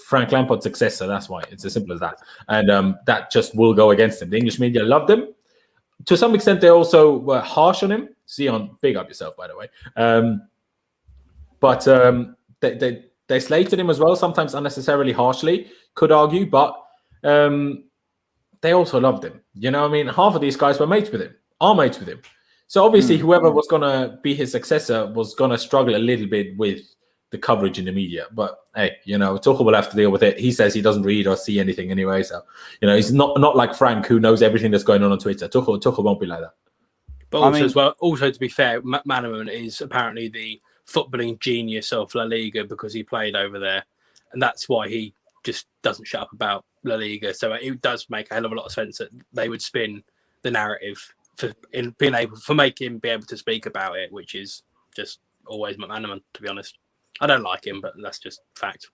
Frank Lampard's successor. That's why. It's as simple as that. And that just will go against him. The English media loved him. To some extent, they also were harsh on him. Zion, big up yourself, by the way. But they slated him as well, sometimes unnecessarily harshly, could argue. But they also loved him. You know what I mean? Half of these guys were mates with him, are mates with him. So obviously, whoever was going to be his successor was going to struggle a little bit with the coverage in the media. But hey, you know, Tuchel will have to deal with it. He says he doesn't read or see anything anyway. So, you know, he's not like Frank, who knows everything that's going on Twitter. Tuchel won't be like that. But also to be fair, Manaman is apparently the footballing genius of La Liga because he played over there. And that's why he just doesn't shut up about La Liga. So it does make a hell of a lot of sense that they would spin the narrative for make him be able to speak about it, which is just always McManaman, to be honest. I don't like him, but that's just fact.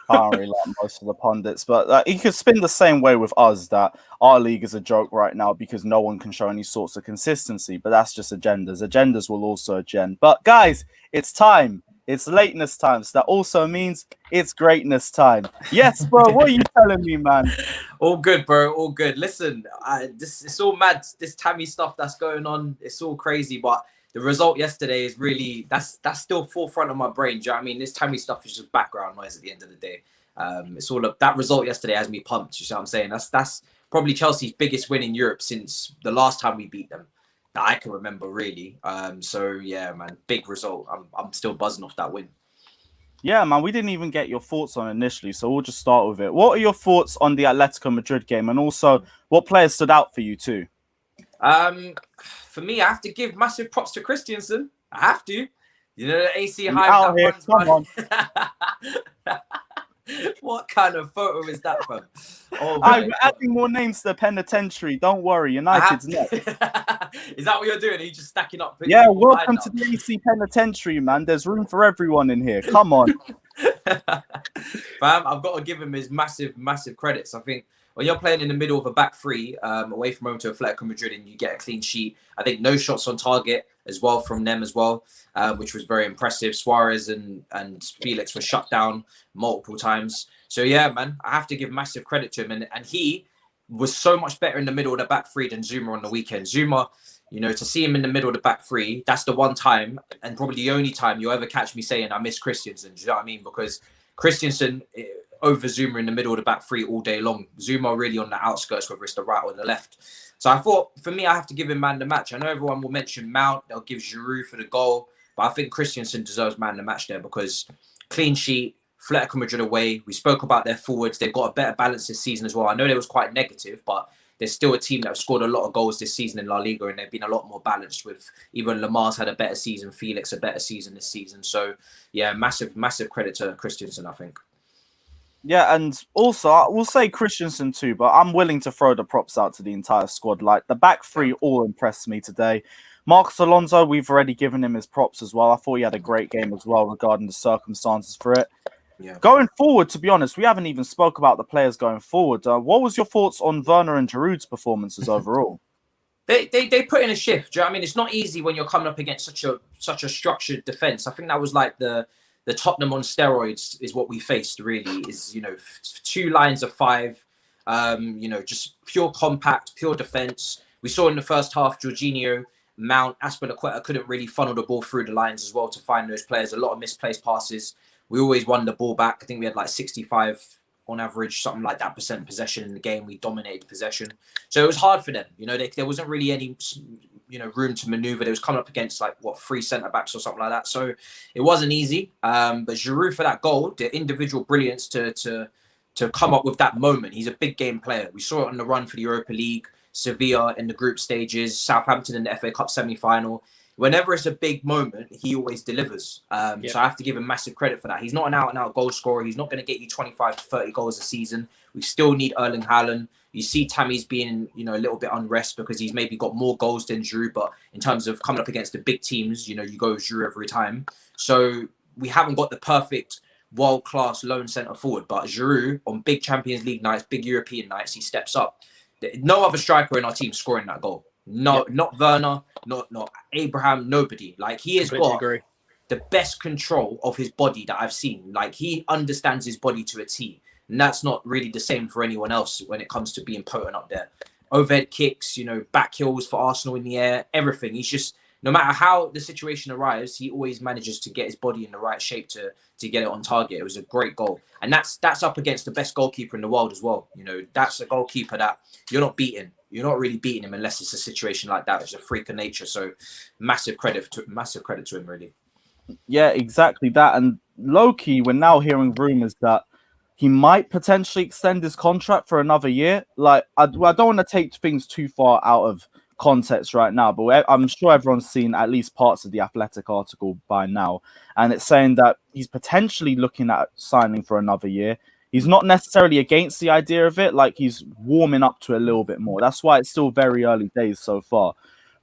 I don't really like most of the pundits, but he could spin the same way with us that our league is a joke right now because no one can show any sorts of consistency. But that's just agendas. Agendas will also agenda. But guys, it's time. It's lateness time. So that also means it's greatness time. Yes, bro. What are you telling me, man? All good, bro. All good. Listen, it's all mad. This Tammy stuff that's going on, it's all crazy. But the result yesterday is really that's still forefront of my brain. Do you know what I mean? This Tammy stuff is just background noise at the end of the day. It's all that result yesterday has me pumped. You know what I'm saying? That's probably Chelsea's biggest win in Europe since the last time we beat them that I can remember, really. So yeah, man, big result. I'm still buzzing off that win. Yeah, man, we didn't even get your thoughts on initially, so we'll just start with it. What are your thoughts on the Atletico Madrid game, and also what players stood out for you too? For me, I have to give massive props to Christensen. I have to. You know, the AC He's hype out that here, runs come on. What kind of photo is that from? Oh, I'm adding more names to the penitentiary. Don't worry, United's next. Is that what you're doing? Are you just stacking up? Yeah, welcome to the AC penitentiary, man. There's room for everyone in here. Come on. Fam, I've got to give him his massive credits. I think when you're playing in the middle of a back three, away from home to Atletico Madrid, and you get a clean sheet, I think no shots on target as well from them as well, which was very impressive. Suarez and Felix were shut down multiple times. So yeah, man, I have to give massive credit to him. And he was so much better in the middle of the back three than Zuma on the weekend. Zuma, you know, to see him in the middle of the back three, that's the one time and probably the only time you'll ever catch me saying I miss Christensen. Do you know what I mean? Because Christensen over Zuma in the middle of the back three all day long. Zuma really on the outskirts, whether it's the right or the left. So I thought, for me, I have to give him man the match. I know everyone will mention Mount. They'll give Giroud for the goal. But I think Christensen deserves man the match there because clean sheet, Atletico Madrid away. We spoke about their forwards. They've got a better balance this season as well. I know they was quite negative, but there's still a team that have scored a lot of goals this season in La Liga, and they've been a lot more balanced with even Lamar's had a better season, Felix a better season this season. So, yeah, massive credit to Christensen, I think. Yeah, and also, we'll say Christensen too, but I'm willing to throw the props out to the entire squad. Like, the back three all impressed me today. Marcos Alonso, we've already given him his props as well. I thought he had a great game as well regarding the circumstances for it. Yeah. Going forward, to be honest, we haven't even spoke about the players going forward. What was your thoughts on Werner and Giroud's performances overall? They put in a shift. Do you know what I mean? It's not easy when you're coming up against such a structured defense. I think that was like the Tottenham on steroids is what we faced, really, is, you know, two lines of five, you know, just pure compact, pure defense. We saw in the first half, Jorginho, Mount, Aspilicueta couldn't really funnel the ball through the lines as well to find those players. A lot of misplaced passes. We always won the ball back. I think we had like 65 on average, something like that % possession in the game. We dominated possession. So it was hard for them. You know, there wasn't really any, you know, room to maneuver. They was coming up against like, what, 3 centre-backs or something like that. So it wasn't easy. But Giroud for that goal, the individual brilliance to come up with that moment. He's a big game player. We saw it on the run for the Europa League, Sevilla in the group stages, Southampton in the FA Cup semi-final. Whenever it's a big moment, he always delivers. So I have to give him massive credit for that. He's not an out-and-out goal scorer. He's not going to get you 25 to 30 goals a season. We still need Erling Haaland. You see Tammy's being, you know, a little bit unrest because he's maybe got more goals than Giroud. But in terms of coming up against the big teams, you know, you go with Giroud every time. So we haven't got the perfect world-class lone centre forward. But Giroud, on big Champions League nights, big European nights, he steps up. No other striker in our team scoring that goal. No, not Werner, not Abraham, nobody. Like, he has got the best control of his body that I've seen. Like, he understands his body to a T. And that's not really the same for anyone else when it comes to being potent up there. Overhead kicks, you know, back heels for Arsenal in the air, everything. He's just, no matter how the situation arrives, he always manages to get his body in the right shape to get it on target. It was a great goal. And that's up against the best goalkeeper in the world as well. You know, that's a goalkeeper that you're not beating. You're not really beating him unless it's a situation like that. It's a freak of nature. So massive credit to him, really. Yeah, exactly that. And low-key, we're now hearing rumors that he might potentially extend his contract for another year. Like, I don't want to take things too far out of context right now, but I'm sure everyone's seen at least parts of the Athletic article by now. And it's saying that he's potentially looking at signing for another year. He's not necessarily against the idea of it, like he's warming up to it a little bit more. That's why it's still very early days so far.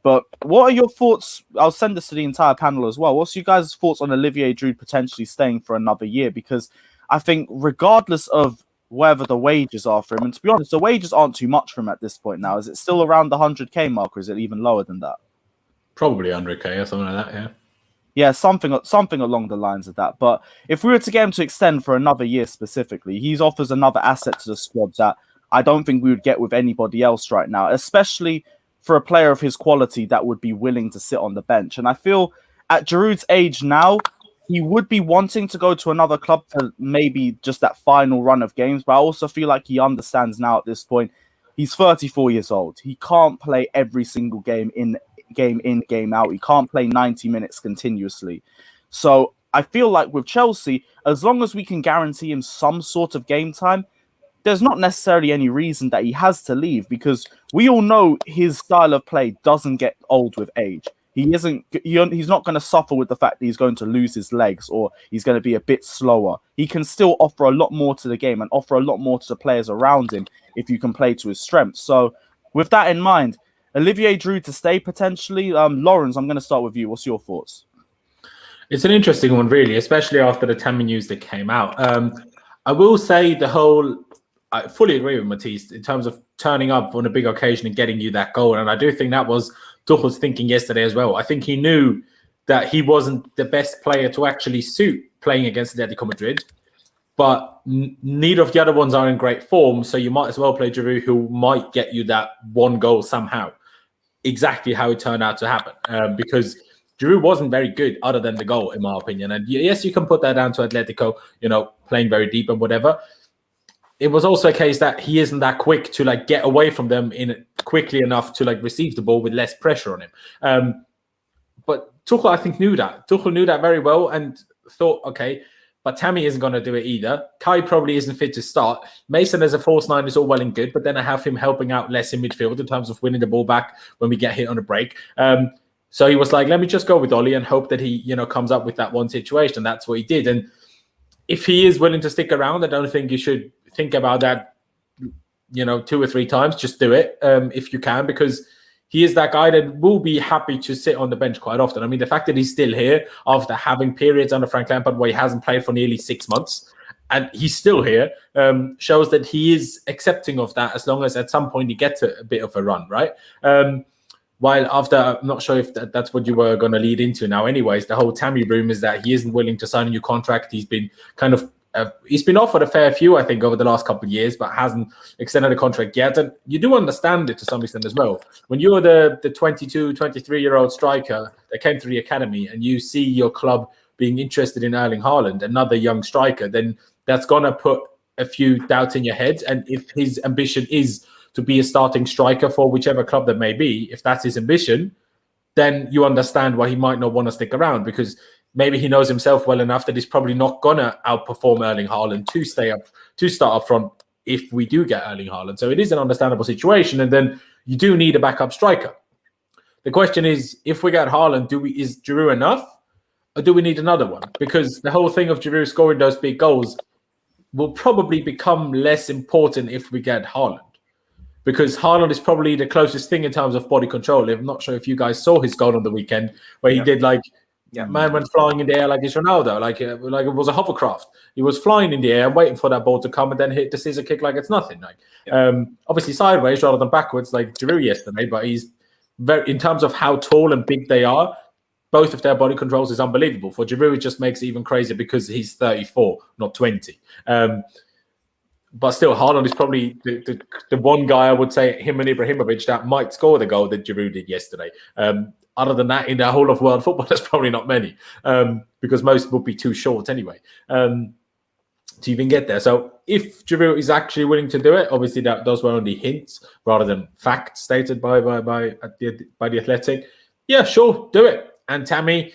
But what are your thoughts? I'll send this to the entire panel as well. What's you guys' thoughts on Olivier Giroud potentially staying for another year? Because I think regardless of whatever the wages are for him, and to be honest, the wages aren't too much for him at this point now. Is it still around the 100k mark, or is it even lower than that? Probably 100k or something like that, yeah. Yeah, something along the lines of that. But if we were to get him to extend for another year specifically, he offers another asset to the squad that I don't think we would get with anybody else right now, especially for a player of his quality that would be willing to sit on the bench. And I feel at Giroud's age now, he would be wanting to go to another club for maybe just that final run of games. But I also feel like he understands now at this point, he's 34 years old. He can't play every single game in, game out. He can't play 90 minutes continuously. So I feel like with Chelsea, as long as we can guarantee him some sort of game time, there's not necessarily any reason that he has to leave, because we all know his style of play doesn't get old with age. He's not going to suffer with the fact that he's going to lose his legs or he's going to be a bit slower. He can still offer a lot more to the game and offer a lot more to the players around him if you can play to his strengths. So with that in mind, Olivier Giroud to stay potentially. Lawrence, I'm going to start with you. What's your thoughts? It's an interesting one, really, especially after the Tammy news that came out. I will say I fully agree with Matisse in terms of turning up on a big occasion and getting you that goal. And I do think that was Tuchel's thinking yesterday as well. I think he knew that he wasn't the best player to actually suit playing against Atletico Madrid, but neither of the other ones are in great form. So you might as well play Giroud, who might get you that one goal somehow. Exactly how it turned out to happen, because Giroud wasn't very good other than the goal, in my opinion. And yes, you can put that down to Atletico, playing very deep and whatever. It was also a case that he isn't that quick to get away from them in quickly enough to receive the ball with less pressure on him. But Tuchel, I think, knew that. Tuchel knew that very well and thought, okay, but Tammy isn't going to do it either. Kai probably isn't fit to start. Mason as a false nine is all well and good, but then I have him helping out less in midfield in terms of winning the ball back when we get hit on a break. So he was like, let me just go with Ollie and hope that he, comes up with that one situation. That's what he did. And if he is willing to stick around, I don't think you should think about that, 2 or 3 times. Just do it if you can, because he is that guy that will be happy to sit on the bench quite often. I mean, the fact that he's still here after having periods under Frank Lampard where he hasn't played for nearly 6 months and he's still here shows that he is accepting of that as long as at some point he gets a bit of a run, right? While after, I'm not sure if that's what you were going to lead into now anyways, the whole Tammy room is that he isn't willing to sign a new contract. He's been he's been offered a fair few, I think, over the last couple of years, but hasn't extended a contract yet. And you do understand it to some extent as well. When you're the 22, 23-year-old striker that came through the academy and you see your club being interested in Erling Haaland, another young striker, then that's going to put a few doubts in your head. And if his ambition is to be a starting striker for whichever club that may be, if that's his ambition, then you understand why he might not want to stick around, because maybe he knows himself well enough that he's probably not going to outperform Erling Haaland to start up front if we do get Erling Haaland. So it is an understandable situation, and then you do need a backup striker. The question is, if we get Haaland, is Giroud enough, or do we need another one? Because the whole thing of Giroud scoring those big goals will probably become less important if we get Haaland. Because Haaland is probably the closest thing in terms of body control. I'm not sure if you guys saw his goal on the weekend where he did man went flying in the air like it's Ronaldo, like it was a hovercraft. He was flying in the air, waiting for that ball to come, and then hit the scissor kick like it's nothing. Obviously sideways rather than backwards, like Giroud yesterday. But he's very, in terms of how tall and big they are, both of their body controls is unbelievable. For Giroud, it just makes it even crazier because he's 34, not 20. But still, Haaland is probably the one guy I would say, him and Ibrahimovic, that might score the goal that Giroud did yesterday. Other than that, in the whole of world football, there's probably not many, because most would be too short anyway to even get there. So if Giroud is actually willing to do it, obviously those were only hints rather than facts stated by the Athletic. Yeah, sure, do it. And Tammy,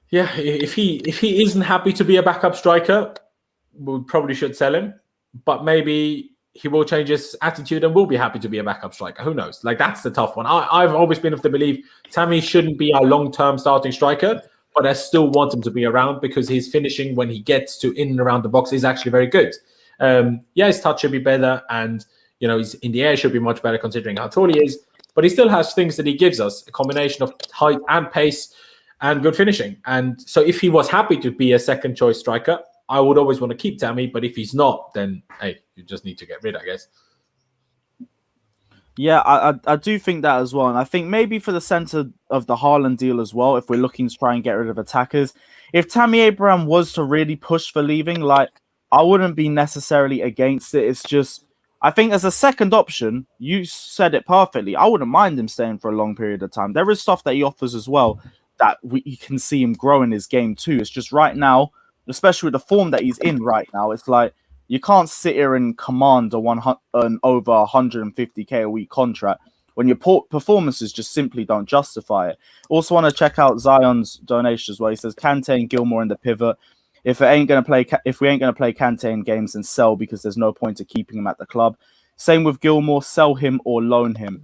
yeah, if he isn't happy to be a backup striker, we probably should sell him. But maybe he will change his attitude and will be happy to be a backup striker. Who knows? That's the tough one. I've always been of the belief Tammy shouldn't be our long-term starting striker, but I still want him to be around because his finishing when he gets to in and around the box is actually very good. His touch should be better, and he's in the air should be much better considering how tall he is. But he still has things that he gives us, a combination of height and pace and good finishing. And so if he was happy to be a second choice striker, I would always want to keep Tammy. But if he's not, then hey, you just need to get rid, I guess. Yeah, I do think that as well. And I think maybe for the centre of the Haaland deal as well, if we're looking to try and get rid of attackers, if Tammy Abraham was to really push for leaving, like, I wouldn't be necessarily against it. It's just, I think as a second option, you said it perfectly. I wouldn't mind him staying for a long period of time. There is stuff that he offers as well that you can see him grow in his game too. It's just right now, especially with the form that he's in right now, it's like, you can't sit here and command an over 150k a week contract when your performances just simply don't justify it. Also want to check out Zion's donation as well. He says Kante and Gilmore in the pivot. If we ain't gonna play Kante in games, then sell, because there's no point of keeping him at the club. Same with Gilmore, sell him or loan him.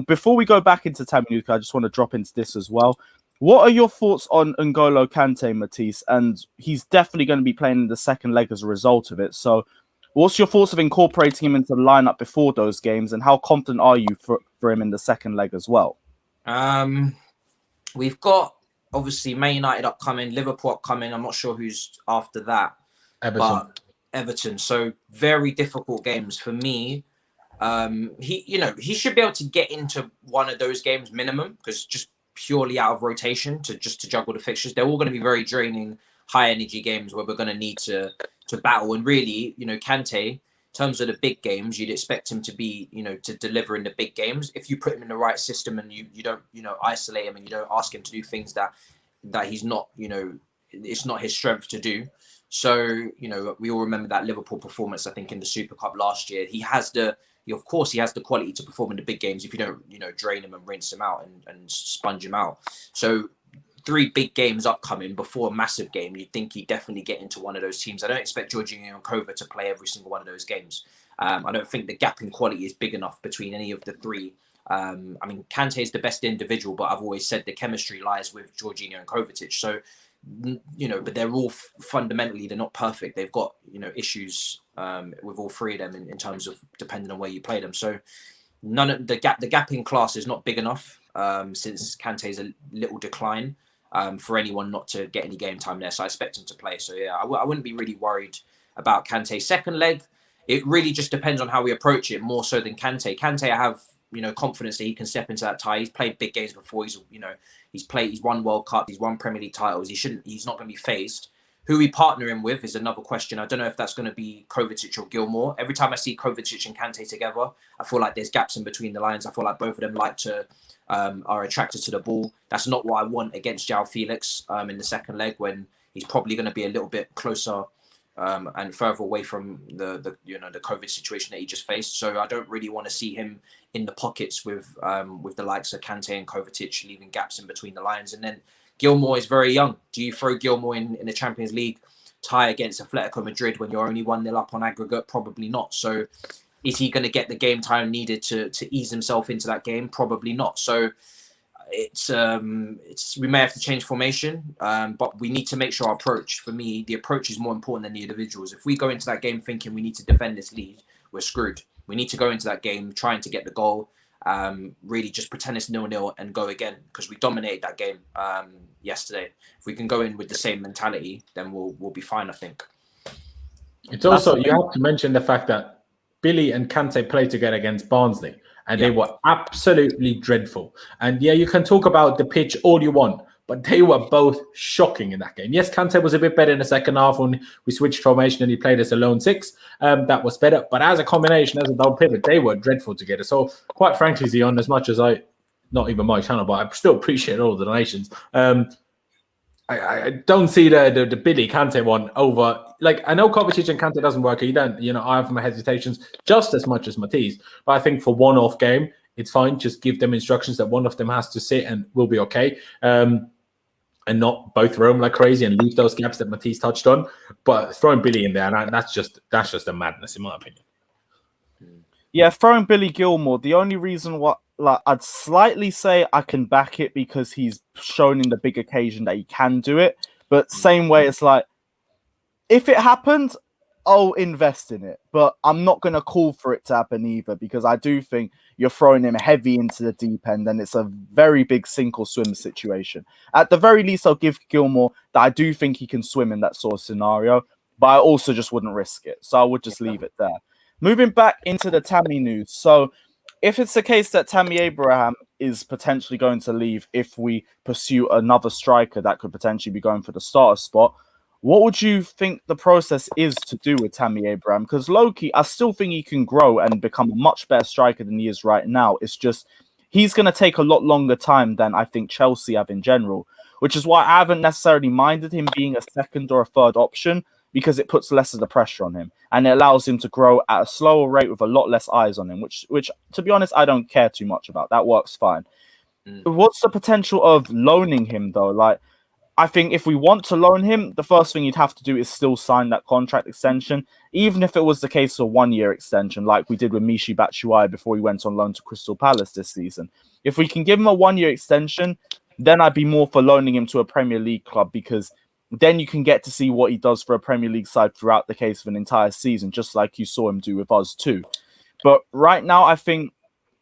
Before we go back into Tammy, I just want to drop into this as well. What are your thoughts on N'Golo Kante, Matisse? And he's definitely going to be playing in the second leg as a result of it. So what's your thoughts of incorporating him into the lineup before those games? And how confident are you for him in the second leg as well? We've got, obviously, Man United upcoming, Liverpool upcoming. I'm not sure who's after that. Everton. So very difficult games for me. He should be able to get into one of those games minimum, because just purely out of rotation to juggle the fixtures. They're all going to be very draining, high energy games where we're going to need to battle. And really, Kante, in terms of the big games, you'd expect him to be, to deliver in the big games. If you put him in the right system and you don't, isolate him and you don't ask him to do things that he's not, it's not his strength to do. So, we all remember that Liverpool performance, I think, in the Super Cup last year. He has the quality to perform in the big games if you don't, drain him and rinse him out and sponge him out. So 3 big games upcoming before a massive game, you'd think he'd definitely get into one of those teams. I don't expect Jorginho and Kova to play every single one of those games. I don't think the gap in quality is big enough between any of the 3. Kante is the best individual, but I've always said the chemistry lies with Jorginho and Kovacic. So, but they're all fundamentally, they're not perfect. They've got, issues with all 3 of them in terms of depending on where you play them. So none of the gap in class is not big enough since Kante's a little decline for anyone not to get any game time there. So I expect him to play. So yeah, I wouldn't be really worried about Kante's second leg. It really just depends on how we approach it, more so than Kante. Kante, I have confidence that he can step into that tie. He's played big games before. He's won World Cup. He's won Premier League titles. He's not going to be phased. Who we partner him with is another question. I don't know if that's going to be Kovacic or Gilmore. Every time I see Kovacic and Kante together, I feel like there's gaps in between the lines. I feel like both of them are attracted to the ball. That's not what I want against João Felix in the second leg, when he's probably going to be a little bit closer and further away from the COVID situation that he just faced. So I don't really want to see him in the pockets with the likes of Kante and Kovacic, leaving gaps in between the lines. And then Gilmore is very young. Do you throw Gilmore in the Champions League tie against Atletico Madrid when you're only 1-0 up on aggregate? Probably not. So is he going to get the game time needed to ease himself into that game? Probably not. So it's we may have to change formation, but we need to make sure our approach, for me, the approach is more important than the individuals. If we go into that game thinking we need to defend this lead, we're screwed. We need to go into that game trying to get the goal, really just pretend it's 0-0 and go again, because we dominated that game yesterday. If we can go in with the same mentality, then we'll be fine, I think. It's also, you have to mention the fact that Billy and Kante played together against Barnsley, and they were absolutely dreadful. And yeah, you can talk about the pitch all you want, but they were both shocking in that game. Yes, Kante was a bit better in the second half when we switched formation and he played as a lone 6. That was better. But as a combination, as a double pivot, they were dreadful together. So quite frankly, Zion, as much as not even my channel, but I still appreciate all the donations. I don't see the Billy Kante one over. Like, I know Kovacic and Kante doesn't work. You don't, I have my hesitations just as much as Matisse. But I think for one-off game, it's fine. Just give them instructions that one of them has to sit and we'll be okay. And not both roam like crazy and leave those gaps that Matisse touched on. But throwing Billy in there, that's just a madness, in my opinion. Yeah, throwing Billy Gilmore, the only reason I'd slightly say I can back it because he's shown in the big occasion that he can do it. But same way, it's like, if it happened, I'll invest in it, but I'm not going to call for it to happen either, because I do think you're throwing him heavy into the deep end and it's a very big sink or swim situation. At the very least, I'll give Gilmore that I do think he can swim in that sort of scenario, but I also just wouldn't risk it. So I would just leave it there. Moving back into the Tammy news. So if it's the case that Tammy Abraham is potentially going to leave if we pursue another striker that could potentially be going for the starter spot, what would you think the process is to do with Tammy Abraham? Because Loki, I still think he can grow and become a much better striker than he is right now. It's just he's going to take a lot longer time than I think Chelsea have in general, which is why I haven't necessarily minded him being a second or a third option, because it puts less of the pressure on him and it allows him to grow at a slower rate with a lot less eyes on him, which to be honest, I don't care too much about. That works fine. What's the potential of loaning him though? Like, I think if we want to loan him, the first thing you'd have to do is still sign that contract extension, even if it was the case of a 1-year extension, like we did with Michy Batshuayi before he went on loan to Crystal Palace this season. If we can give him a 1-year extension, then I'd be more for loaning him to a Premier League club, because then you can get to see what he does for a Premier League side throughout the case of an entire season, just like you saw him do with us too. But right now, I think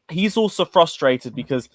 he's also frustrated because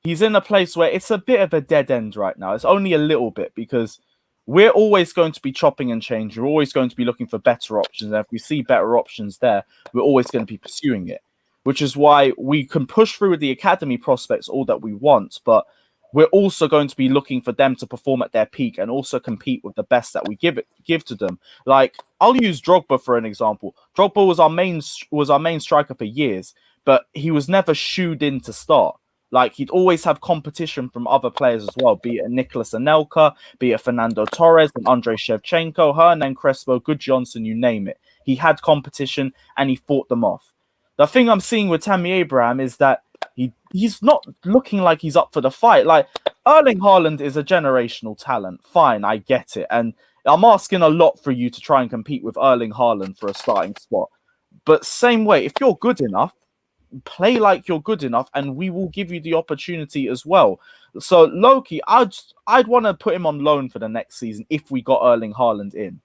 he's in a place where it's a bit of a dead end right now. It's only a little bit, because we're always going to be chopping and changing. We're always going to be looking for better options. And if we see better options there, we're always going to be pursuing it, which is why we can push through with the academy prospects all that we want. But we're also going to be looking for them to perform at their peak and also compete with the best that we give to them. Like, I'll use Drogba for an example. Drogba was our main striker for years, but he was never shooed in to start. Like, he'd always have competition from other players as well, be it Nicolas Anelka, be it Fernando Torres and Andrei Shevchenko, Hernan Crespo, Good Johnson, you name it. He had competition and he fought them off. The thing I'm seeing with Tammy Abraham is that he's not looking like he's up for the fight. Like, Erling Haaland is a generational talent. Fine, I get it. And I'm asking a lot for you to try and compete with Erling Haaland for a starting spot. But same way, if you're good enough, play like you're good enough and we will give you the opportunity as well. So Loki, I'd want to put him on loan for the next season if we got Erling Haaland in.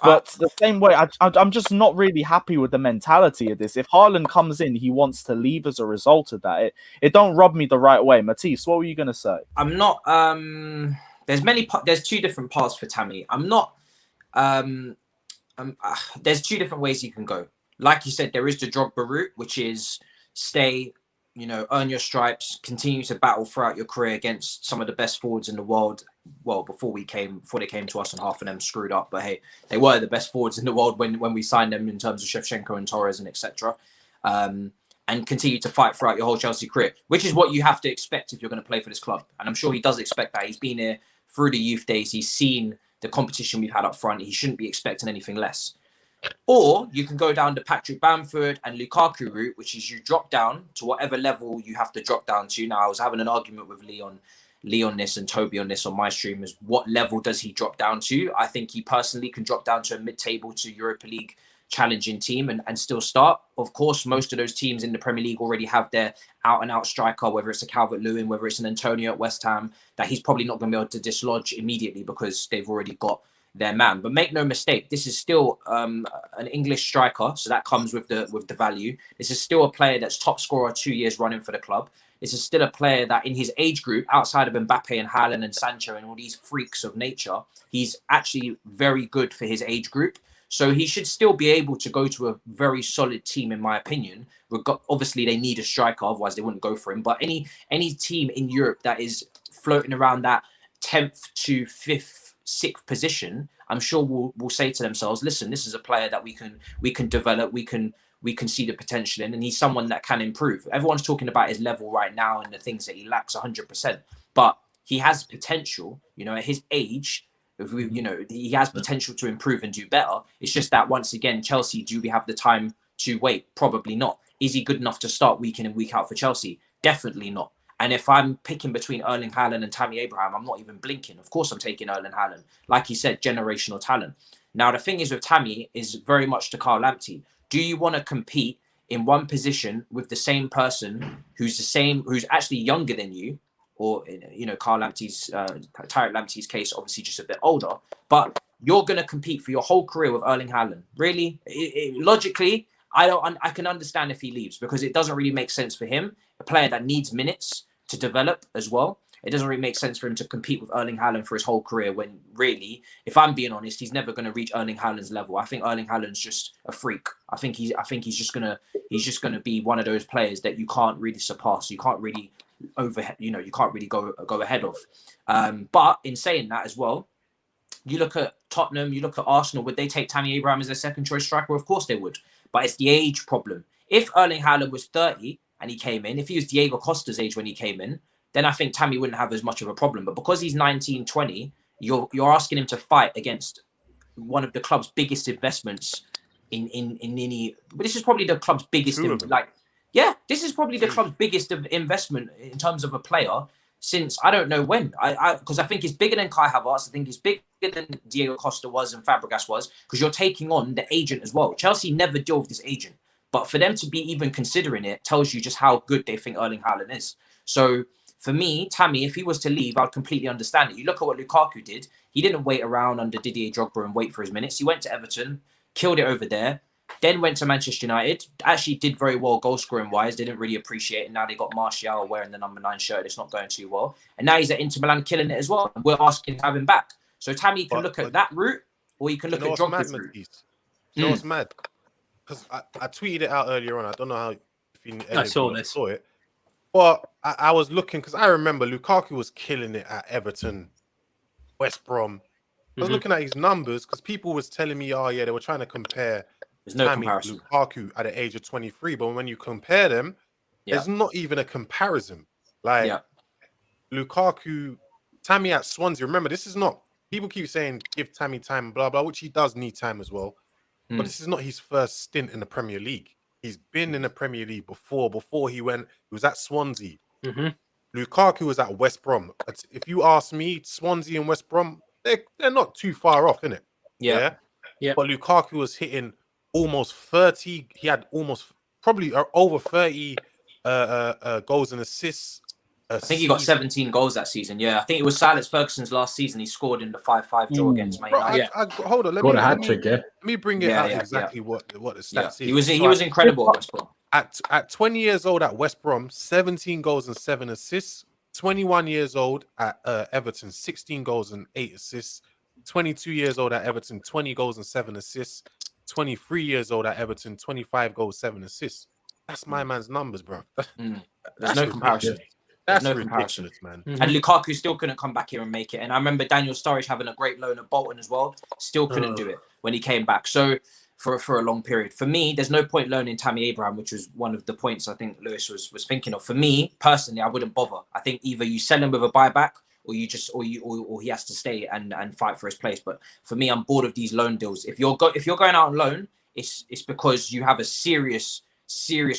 But the same way, I'm just not really happy with the mentality of this. If Haaland comes in, he wants to leave as a result of that. It don't rub me the right way. Matisse, what were you going to say? I'm not... There's two different paths for Tammy. There's two different ways you can go. Like you said, there is the Drogba route, which is stay, earn your stripes, continue to battle throughout your career against some of the best forwards in the world. Well, before they came to us and half of them screwed up. But hey, they were the best forwards in the world when we signed them in terms of Shevchenko and Torres and etc. And continue to fight throughout your whole Chelsea career, which is what you have to expect if you're going to play for this club. And I'm sure he does expect that. He's been here through the youth days. He's seen the competition we've had up front. He shouldn't be expecting anything less. Or you can go down the Patrick Bamford and Lukaku route, which is you drop down to whatever level you have to drop down to. Now, I was having an argument with Lee on this and Toby on this on my stream, is what level does he drop down to? I think he personally can drop down to a mid-table to Europa League challenging team and still start. Of course, most of those teams in the Premier League already have their out-and-out striker, whether it's a Calvert-Lewin, whether it's an Antonio at West Ham, that he's probably not going to be able to dislodge immediately because they've already got their man. But make no mistake, this is still an English striker, so that comes with the value. This is still a player that's top scorer 2 years running for the club. This is still a player that in his age group, outside of Mbappe and Haaland and Sancho and all these freaks of nature, he's actually very good for his age group. So he should still be able to go to a very solid team, in my opinion. Obviously, they need a striker, otherwise they wouldn't go for him. But any team in Europe that is floating around that 10th to 5th, 6th position, I'm sure will say to themselves, listen, this is a player that we can develop, we can see the potential in, and he's someone that can improve. Everyone's talking about his level right now and the things that he lacks 100%, but he has potential, at his age. He has potential to improve and do better. It's just that, once again, Chelsea, do we have the time to wait? Probably not. Is he good enough to start week in and week out for Chelsea? Definitely not. And if I'm picking between Erling Haaland and Tammy Abraham, I'm not even blinking. Of course I'm taking Erling Haaland. Like he said, generational talent. Now, the thing is with Tammy is very much to Carl Lamptey. Do you want to compete in one position with the same person who's actually younger than you? Or, Tarek Lamptey's case, obviously just a bit older, but you're going to compete for your whole career with Erling Haaland. Really? Logically, I can understand if he leaves because it doesn't really make sense for him, a player that needs minutes to develop as well. It doesn't really make sense for him to compete with Erling Haaland for his whole career when really, if I'm being honest, he's never going to reach Erling Haaland's level. I think Erling Haaland's just a freak. I think he's just gonna be one of those players that you can't really surpass. You can't really you can't really go ahead of. But in saying that as well, you look at Tottenham, you look at Arsenal, would they take Tammy Abraham as their second choice striker? Of course they would. But it's the age problem. If Erling Haaland was 30 and he came in, if he was Diego Costa's age when he came in, then I think Tammy wouldn't have as much of a problem. But because he's 19, 20, you're asking him to fight against one of the club's biggest investments in any. But this is probably the club's biggest, this is probably the club's biggest investment in terms of a player since I don't know when. Because I think it's bigger than Kai Havertz. I think it's bigger than Diego Costa was and Fabregas was, because you're taking on the agent as well. Chelsea never deal with this agent, but for them to be even considering it tells you just how good they think Erling Haaland is. So for me, Tammy, if he was to leave, I'd completely understand it. You look at what Lukaku did. He didn't wait around under Didier Drogba and wait for his minutes. He went to Everton, killed it over there, then went to Manchester United. Actually did very well goal scoring wise. Didn't really appreciate it. Now they got Martial wearing the number 9 shirt. It's not going too well. And now he's at Inter Milan killing it as well. And we're asking to have him back. So Tammy can look at that route, or you can look at Drogba's route. You know what's mad? Because I tweeted it out earlier on. I don't know how I saw it. But I was looking because I remember Lukaku was killing it at Everton, West Brom. I was looking at his numbers because people was telling me, oh yeah, they were trying to compare Tammy to Lukaku at the age of 23. But when you compare them, there's not even a comparison. Lukaku, Tammy at Swansea. Remember, this is not. People keep saying give Tammy time, blah blah, which he does need time as well. But this is not his first stint in the Premier League. He's been in the Premier League before. Before he was at Swansea. Lukaku was at West Brom. If you ask me, Swansea and West Brom, they're not too far off, innit? Yeah. But Lukaku was hitting almost 30. He had probably over 30 goals and assists. I think he got 17 goals that season. Yeah, I think it was Silas Ferguson's last season. He scored in the 5-5 draw against Man United. Hold on, let me bring it out exactly what the stats is. He was incredible at West Brom. At 20 years old at West Brom, 17 goals and 7 assists. 21 years old at Everton, 16 goals and 8 assists. 22 years old at Everton, 20 goals and 7 assists. 23 years old at Everton, 25 goals, 7 assists. That's my man's numbers, bro. There's no comparison. That's ridiculous, man. And Lukaku still couldn't come back here and make it. And I remember Daniel Sturridge having a great loan at Bolton as well. Still couldn't do it when he came back. So for a long period. For me, there's no point loaning Tammy Abraham, which was one of the points I think Lewis was thinking of. For me, personally, I wouldn't bother. I think either you sell him with a buyback or he has to stay and fight for his place. But for me, I'm bored of these loan deals. If you're going out on loan, it's because you have a serious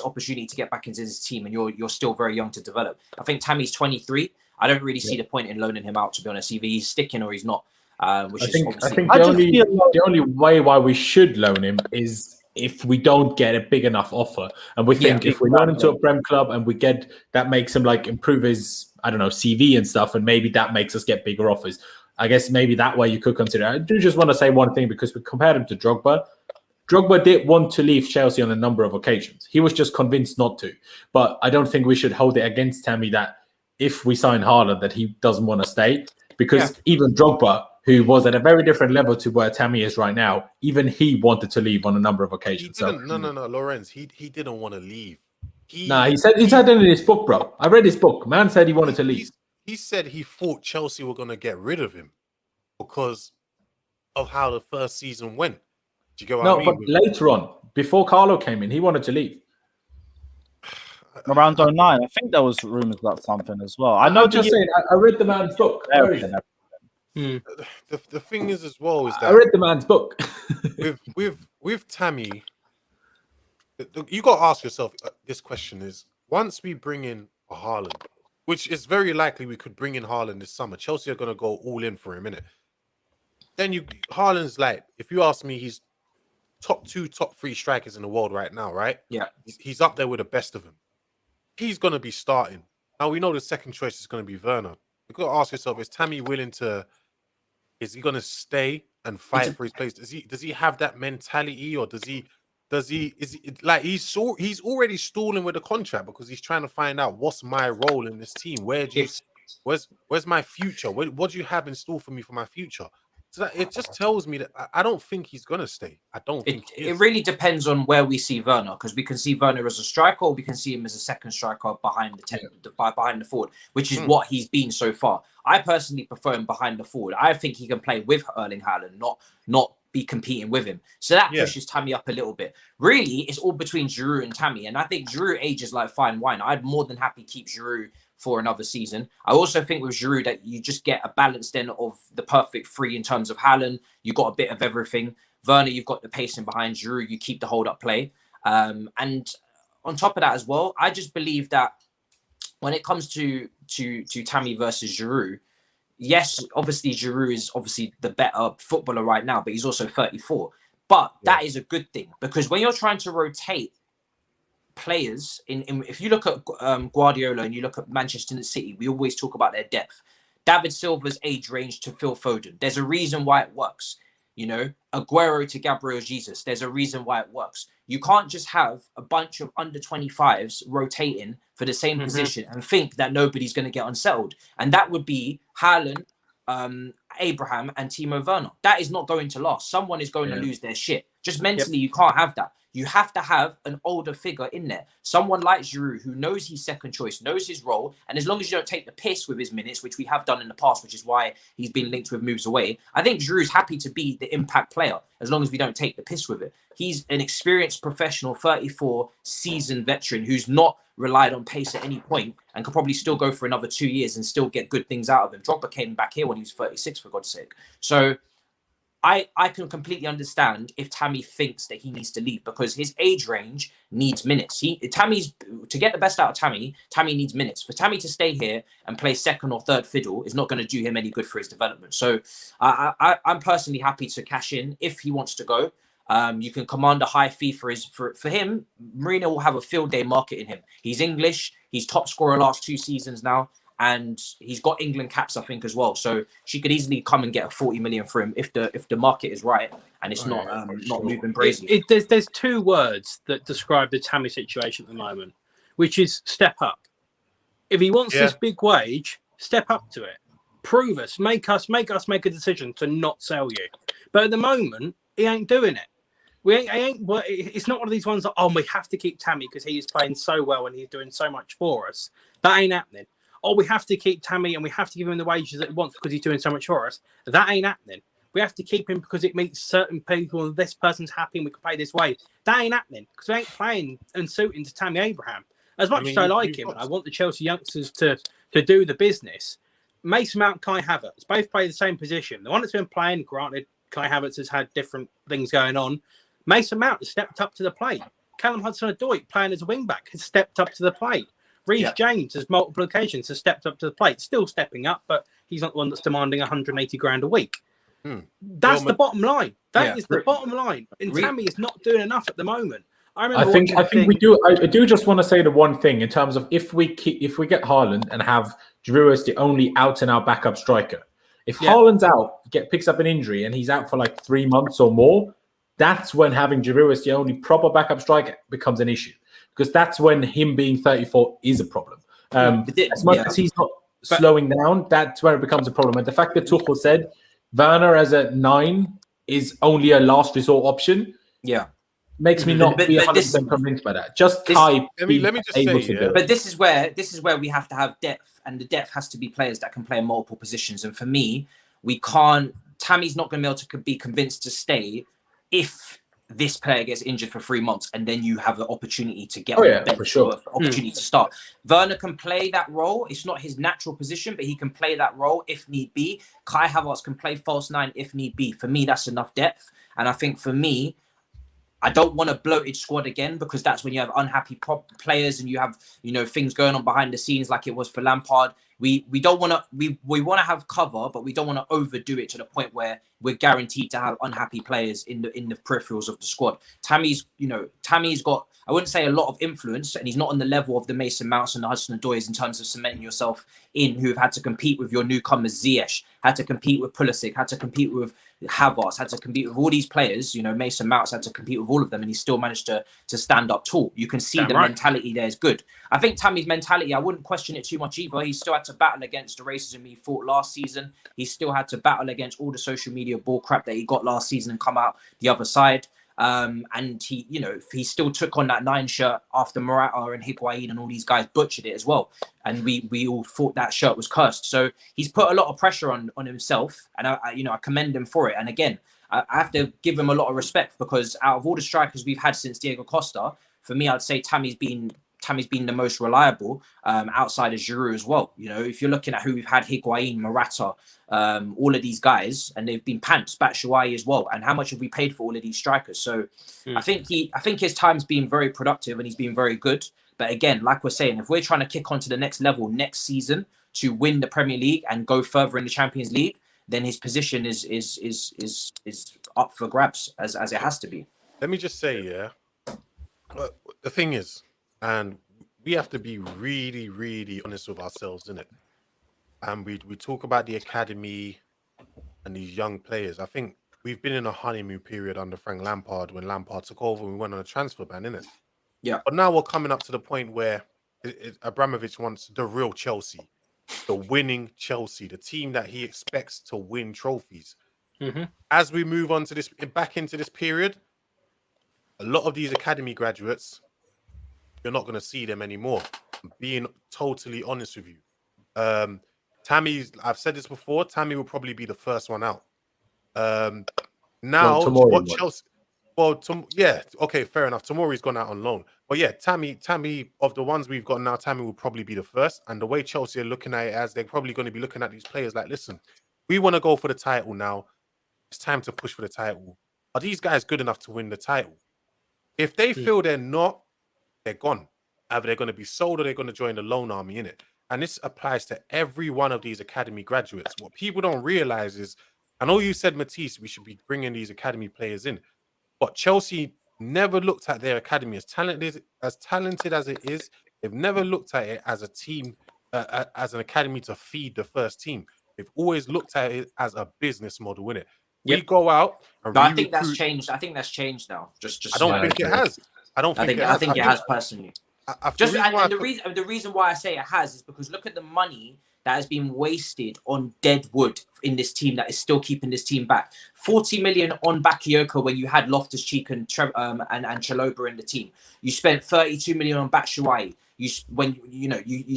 opportunity to get back into this team and you're still very young to develop. I think Tammy's 23. I don't really see the point in loaning him out, to be honest. Either he's sticking or he's not. I think the only way why we should loan him is if we don't get a big enough offer. And we think if we loan him to a Prem club and we get that makes him like improve his, I don't know, CV and stuff, and maybe that makes us get bigger offers. I guess maybe that way you could consider. I do just want to say one thing because we compared him to Drogba. Drogba did want to leave Chelsea on a number of occasions. He was just convinced not to. But I don't think we should hold it against Tammy that if we sign Haaland that he doesn't want to stay. Because even Drogba, who was at a very different level to where Tammy is right now, even he wanted to leave on a number of occasions. No, Lorenz. He didn't want to leave. He said it in his book, bro. I read his book. Man said he wanted to leave. He said he thought Chelsea were going to get rid of him because of how the first season went. Do you get what I mean? But later on, before Carlo came in, he wanted to leave. Around 09, I think there was rumors about something as well. I read the man's book. The thing is as well is that I read the man's book. with Tammy, you got to ask yourself this question: is once we bring in a Haaland, which is very likely we could bring in Haaland this summer, Chelsea are going to go all in for him, innit? Then Haaland's like, if you ask me, he's top 2, top 3 strikers in the world right now, right? Yeah. He's up there with the best of them. He's going to be starting. Now, we know the second choice is going to be Werner. You've got to ask yourself, is he going to stay and fight for his place? Does he have that mentality, or he's already stalling with the contract because he's trying to find out what's my role in this team? Where's my future? What do you have in store for me for my future? So it just tells me that I don't think he's gonna stay. I don't think it really depends on where we see Werner, because we can see Werner as a striker, or we can see him as a second striker behind behind the forward, which is what he's been so far. I personally prefer him behind the forward. I think he can play with Erling Haaland, not be competing with him. So that pushes Tammy up a little bit. Really, it's all between Giroud and Tammy, and I think Giroud ages like fine wine. I'd more than happy keep Giroud for another season. I also think with Giroud that you just get a balance then of the perfect three in terms of Haaland. You got a bit of everything. Werner, you've got the pacing behind. Giroud, you keep the hold up play. And on top of that as well, I just believe that when it comes to Tammy versus Giroud, yes, obviously Giroud is obviously the better footballer right now, but he's also 34. But that is a good thing, because when you're trying to rotate players if you look at Guardiola and you look at Manchester City, we always talk about their depth. David Silva's age range to Phil Foden, there's a reason why it works. You know, Aguero to Gabriel Jesus, there's a reason why it works. You can't just have a bunch of under 25s rotating for the same position and think that nobody's going to get unsettled. And that would be Haaland, Abraham and Timo Werner. That is not going to last. Someone is going to lose their shit. Just mentally, you can't have that. You have to have an older figure in there. Someone like Giroud, who knows he's second choice, knows his role. And as long as you don't take the piss with his minutes, which we have done in the past, which is why he's been linked with moves away, I think Giroud's happy to be the impact player, as long as we don't take the piss with it. He's an experienced professional, 34 seasoned veteran who's not relied on pace at any point and could probably still go for another 2 years and still get good things out of him. Drogba came back here when he was 36, for God's sake. So I can completely understand if Tammy thinks that he needs to leave, because his age range needs minutes. To get the best out of Tammy needs minutes. For Tammy to stay here and play second or third fiddle is not going to do him any good for his development. So I'm personally happy to cash in if he wants to go. You can command a high fee for him. Mourinho will have a field day marketing him. He's English. He's top scorer last 2 seasons now. And he's got England caps, I think, as well. So she could easily come and get a 40 million for him if the market is right and it's not moving crazy. There's 2 words that describe the Tammy situation at the moment, which is step up. If he wants this big wage, step up to it. Prove us, make us make a decision to not sell you. But at the moment, he ain't doing it. It's not one of these ones that, we have to keep Tammy because he is playing so well and he's doing so much for us. That ain't happening. We have to keep Tammy and we have to give him the wages that he wants because he's doing so much for us. That ain't happening. We have to keep him because it meets certain people and this person's happy and we can play this way. That ain't happening because we ain't playing and suiting to Tammy Abraham. As much as I like him, I want the Chelsea youngsters to do the business. Mason Mount, Kai Havertz, both play the same position. The one that's been playing, granted, Kai Havertz has had different things going on. Mason Mount has stepped up to the plate. Callum Hudson-Odoi, playing as a wing-back, has stepped up to the plate. Reece James has multiple occasions has stepped up to the plate, still stepping up, but he's not the one that's demanding 180 grand a week. That's the bottom line. That is the bottom line. And Tammy is not doing enough at the moment. I think we do. I do just want to say the one thing in terms of if we get Haaland and have Giroud as the only out and out backup striker. If Haaland's out, picks up an injury and he's out for like 3 months or more, that's when having Giroud as the only proper backup striker becomes an issue. Because that's when him being 34 is a problem. As much as he's not slowing down, that's where it becomes a problem. And the fact that Tuchel said Werner as a 9 is only a last resort option, makes me not be 100% convinced by that. Let me just say, but this is where we have to have depth, and the depth has to be players that can play in multiple positions. And for me, we can't. Tammy's not going to be able to be convinced to stay if this player gets injured for 3 months and then you have the opportunity to get on the bench, for sure, opportunity to start. Werner can play that role. It's not his natural position, but he can play that role if need be. Kai Havertz can play false 9 if need be. For me, that's enough depth. And I think for me, I don't want a bloated squad again, because that's when you have unhappy players and you have, things going on behind the scenes like it was for Lampard. We don't want to. We want to have cover, but we don't want to overdo it to the point where we're guaranteed to have unhappy players in the peripherals of the squad. Tammy's got, I wouldn't say a lot of influence, and he's not on the level of the Mason Mounts and the Hudson-Odois in terms of cementing yourself in, who've had to compete with your newcomers. Ziyech had to compete with Pulisic, had to compete with Havertz, had to compete with all these players. Mason Mounts had to compete with all of them, and he still managed to stand up tall. You can see the mentality there is good. I think Tammy's mentality, I wouldn't question it too much either. He still had to battle against the racism he fought last season. He still had to battle against all the social media bull crap that he got last season and come out the other side. And he still took on that 9 shirt after Morata and Higuain and all these guys butchered it as well. And we all thought that shirt was cursed. So he's put a lot of pressure on himself, and I commend him for it. And again, I have to give him a lot of respect, because out of all the strikers we've had since Diego Costa, for me, I'd say Tammy's been the most reliable, outside of Giroud as well. If you're looking at who we've had, Higuain, Morata, all of these guys, and they've been pants, Batshuayi as well. And how much have we paid for all of these strikers? So I think his time's been very productive and he's been very good. But again, like we're saying, if we're trying to kick on to the next level next season to win the Premier League and go further in the Champions League, then his position is up for grabs as it has to be. Let me just say, the thing is, and we have to be really, really honest with ourselves, innit? And we talk about the academy and these young players. I think we've been in a honeymoon period under Frank Lampard when Lampard took over and we went on a transfer ban, innit? Yeah. But now we're coming up to the point where Abramovich wants the real Chelsea, the winning Chelsea, the team that he expects to win trophies. Mm-hmm. As we move on to back into this period, a lot of these academy graduates, you're not going to see them anymore. I'm being totally honest with you. I've said this before, Tammy will probably be the first one out. Now, what Chelsea? Well, okay, fair enough. Tomori's gone out on loan. But yeah, Tammy, of the ones we've got now, Tammy will probably be the first. And the way Chelsea are looking at it, as they're probably going to be looking at these players like, listen, we want to go for the title now. It's time to push for the title. Are these guys good enough to win the title? If they feel they're not, they're gone. Either they're going to be sold or they're going to join the loan army, innit? And this applies to every one of these academy graduates. What people don't realize is, I know you said, Matisse, we should be bringing these academy players in, but Chelsea never looked at their academy as talented as it is. They've never looked at it as a team, as an academy to feed the first team. They've always looked at it as a business model, innit? Yep. We go out and I think that's changed. I think that's changed now. I don't think it has. I think it has personally. The reason why I say it has is because look at the money that has been wasted on dead wood in this team that is still keeping this team back. 40 million on Bakayoko when you had Loftus-Cheek and Chalobah in the team. You spent 32 million on Batshuayi. You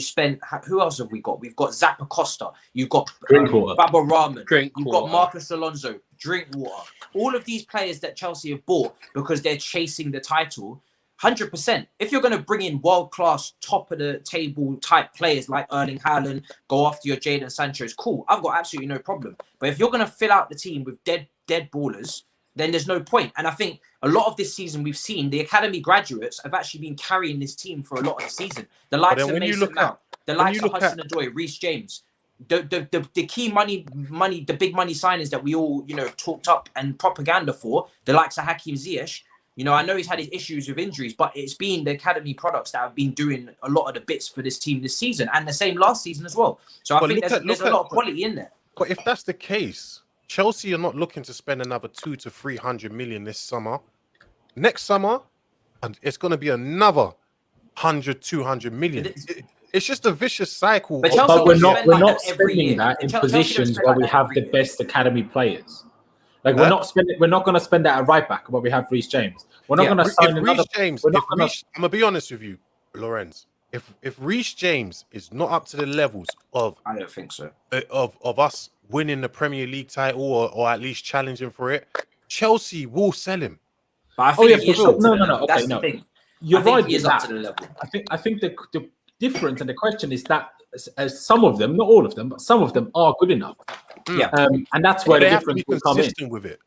spent, who else have we got? We've got Zappa Costa. You've got Baba Rahman. You've got Marcus Alonso. Drinkwater. All of these players that Chelsea have bought because they're chasing the title. 100%. If you're going to bring in world-class, top-of-the-table type players like Erling Haaland, go after your Jadon Sancho's, cool. I've got absolutely no problem. But if you're going to fill out the team with dead ballers, then there's no point. And I think a lot of this season we've seen the academy graduates have actually been carrying this team for a lot of the season. The likes of Mason Mount, the likes of Hudson-Odoi, Reece James, the key money, the big money signings that we all, talked up and propaganda for, the likes of Hakim Ziyech. I know he's had his issues with injuries, but it's been the academy products that have been doing a lot of the bits for this team this season, and the same last season as well. So I think there's a lot of quality in there. But if that's the case, Chelsea are not looking to spend another 200 to 300 million this summer. Next summer, and it's going to be another 100, 200 million. It's just a vicious cycle. But we're not spending that in positions where we have the best academy players. Like we're not going to spend that at right back where we have Reece James. We're not going to sign another. I'm going to be honest with you, Lorenz. If Reece James is not up to the levels of, I don't think so, of us winning the Premier League title or at least challenging for it, Chelsea will sell him. But I think no. You're right. He is up to the level. I think the difference and the question is that as some of them, not all of them, but some of them are good enough. Yeah, and that's where the difference will come in. With it.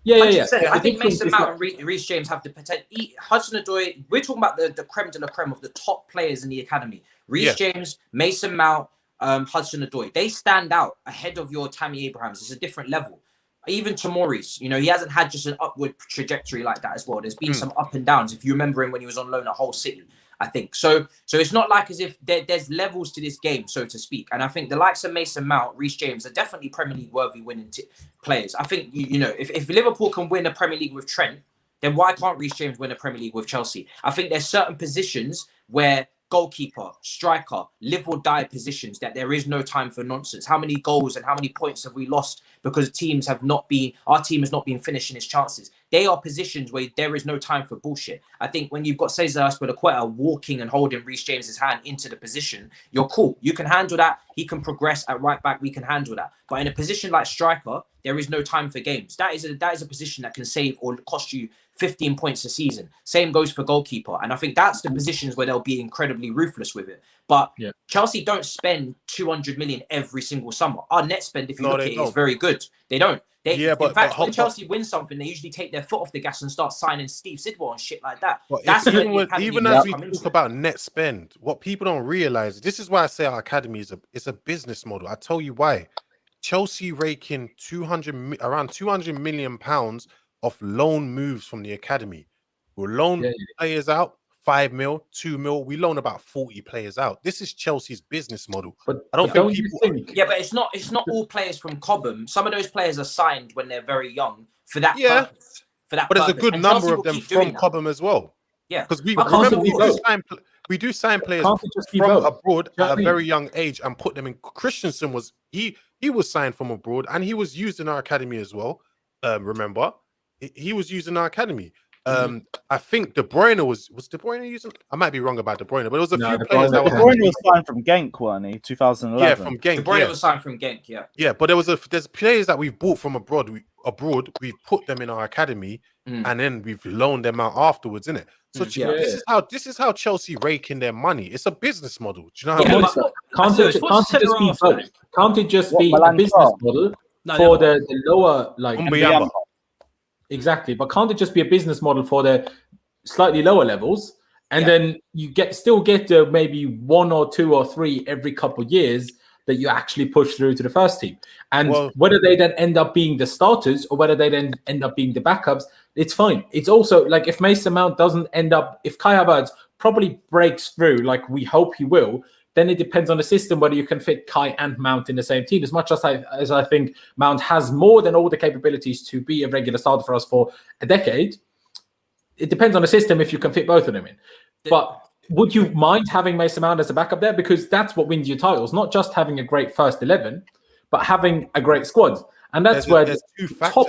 Yeah. I think Mason Mount and Reece James have the potential. Hudson-Odoi, we're talking about the creme de la creme of the top players in the academy. Reece James, Mason Mount, Hudson-Odoi. They stand out ahead of your Tammy Abrahams. It's a different level. even Tomori's, you know, he hasn't had just an upward trajectory like that as well. There's been some up and downs. If you remember him when he was on loan at Hull City, I think. So it's not like as if there's levels to this game, so to speak. And I think the likes of Mason Mount, Reece James are definitely Premier League worthy winning players. I think, you know, if Liverpool can win a Premier League with Trent, then why can't Reece James win a Premier League with Chelsea? I think there's certain positions where goalkeeper, striker, live or die positions that there is no time for nonsense. How many goals and how many points have we lost because our team has not been finishing its chances? They are positions where there is no time for bullshit. I think when you've got Cesar Azpilicueta walking and holding Reece James's hand into the position, you're cool. You can handle that. He can progress at right back. We can handle that. But in a position like striker, there is no time for games. That is a position that can save or cost you 15 points a season. Same goes for goalkeeper. And I think that's the positions where they'll be incredibly ruthless with it. But Chelsea don't spend 200 million every single summer. Our net spend, if you look at it, is very good. They don't. In fact, when Chelsea win something, they usually take their foot off the gas and start signing Steve Sidwell and shit like that. That's even as we talk about net spend, what people don't realize, this is why I say our academy is a business model. I tell you why. Chelsea rake in around 200 million pounds of loan moves from the academy. We'll loan players out 5 mil, 2 mil. We loan about 40 players out. This is Chelsea's business model. But I don't think people. Yeah, but it's not all players from Cobham. Some of those players are signed when they're very young for that purpose. But there's a good number of them from Cobham as well. Yeah, because we do sign players from abroad at a very young age and put them in. Christensen was he was signed from abroad and he was used in our academy as well. Remember, he was used in our academy. I think De Bruyne was De Bruyne using. I might be wrong about De Bruyne, but it was a few players that De Bruyne was signed from Genk, wasn't he? 2011. Yeah, from Genk. De Bruyne was signed from Genk. Yeah, but there's players that we've bought from abroad. We've put them in our academy, and then we've loaned them out afterwards, innit? So this is how Chelsea rake in their money. It's a business model. Do you know how Can't it just be a business model for the lower Exactly, but can't it just be a business model for the slightly lower levels, and then you still get maybe 1 or 2 or 3 every couple of years that you actually push through to the first team, and whether they then end up being the starters or whether they then end up being the backups, it's fine. It's also like if Mason Mount doesn't end up, if Kai Havertz probably breaks through like we hope he will, then it depends on the system whether you can fit Kai and Mount in the same team. As much as I think Mount has more than all the capabilities to be a regular starter for us for a decade, it depends on the system if you can fit both of them in. But would you mind having Mason Mount as a backup there? Because that's what wins you titles, not just having a great first 11, but having a great squad. And that's there's 2 factors,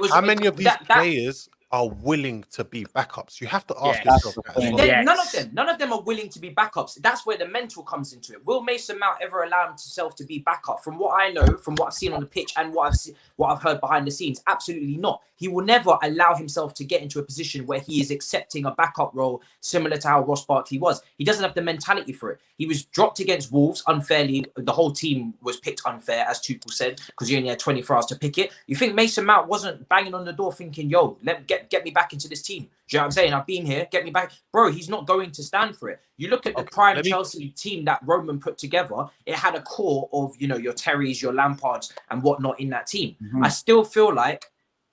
how many of these players are willing to be backups? You have to ask yourself that. None of them are willing to be backups. That's where the mental comes into it. Will Mason Mount ever allow himself to be backup? From what I know, from what I've seen on the pitch and what I've heard behind the scenes, absolutely not. He will never allow himself to get into a position where he is accepting a backup role similar to how Ross Barkley was. He doesn't have the mentality for it. He was dropped against Wolves unfairly. The whole team was picked unfair, as Tuchel said, because he only had 24 hours to pick it. You think Mason Mount wasn't banging on the door thinking, yo, get me back into this team? Do you know what I'm saying? I've been here, get me back. Bro, he's not going to stand for it. You look at the prime Chelsea team that Roman put together, it had a core of, you know, your Terrys, your Lampards and whatnot in that team. I still feel like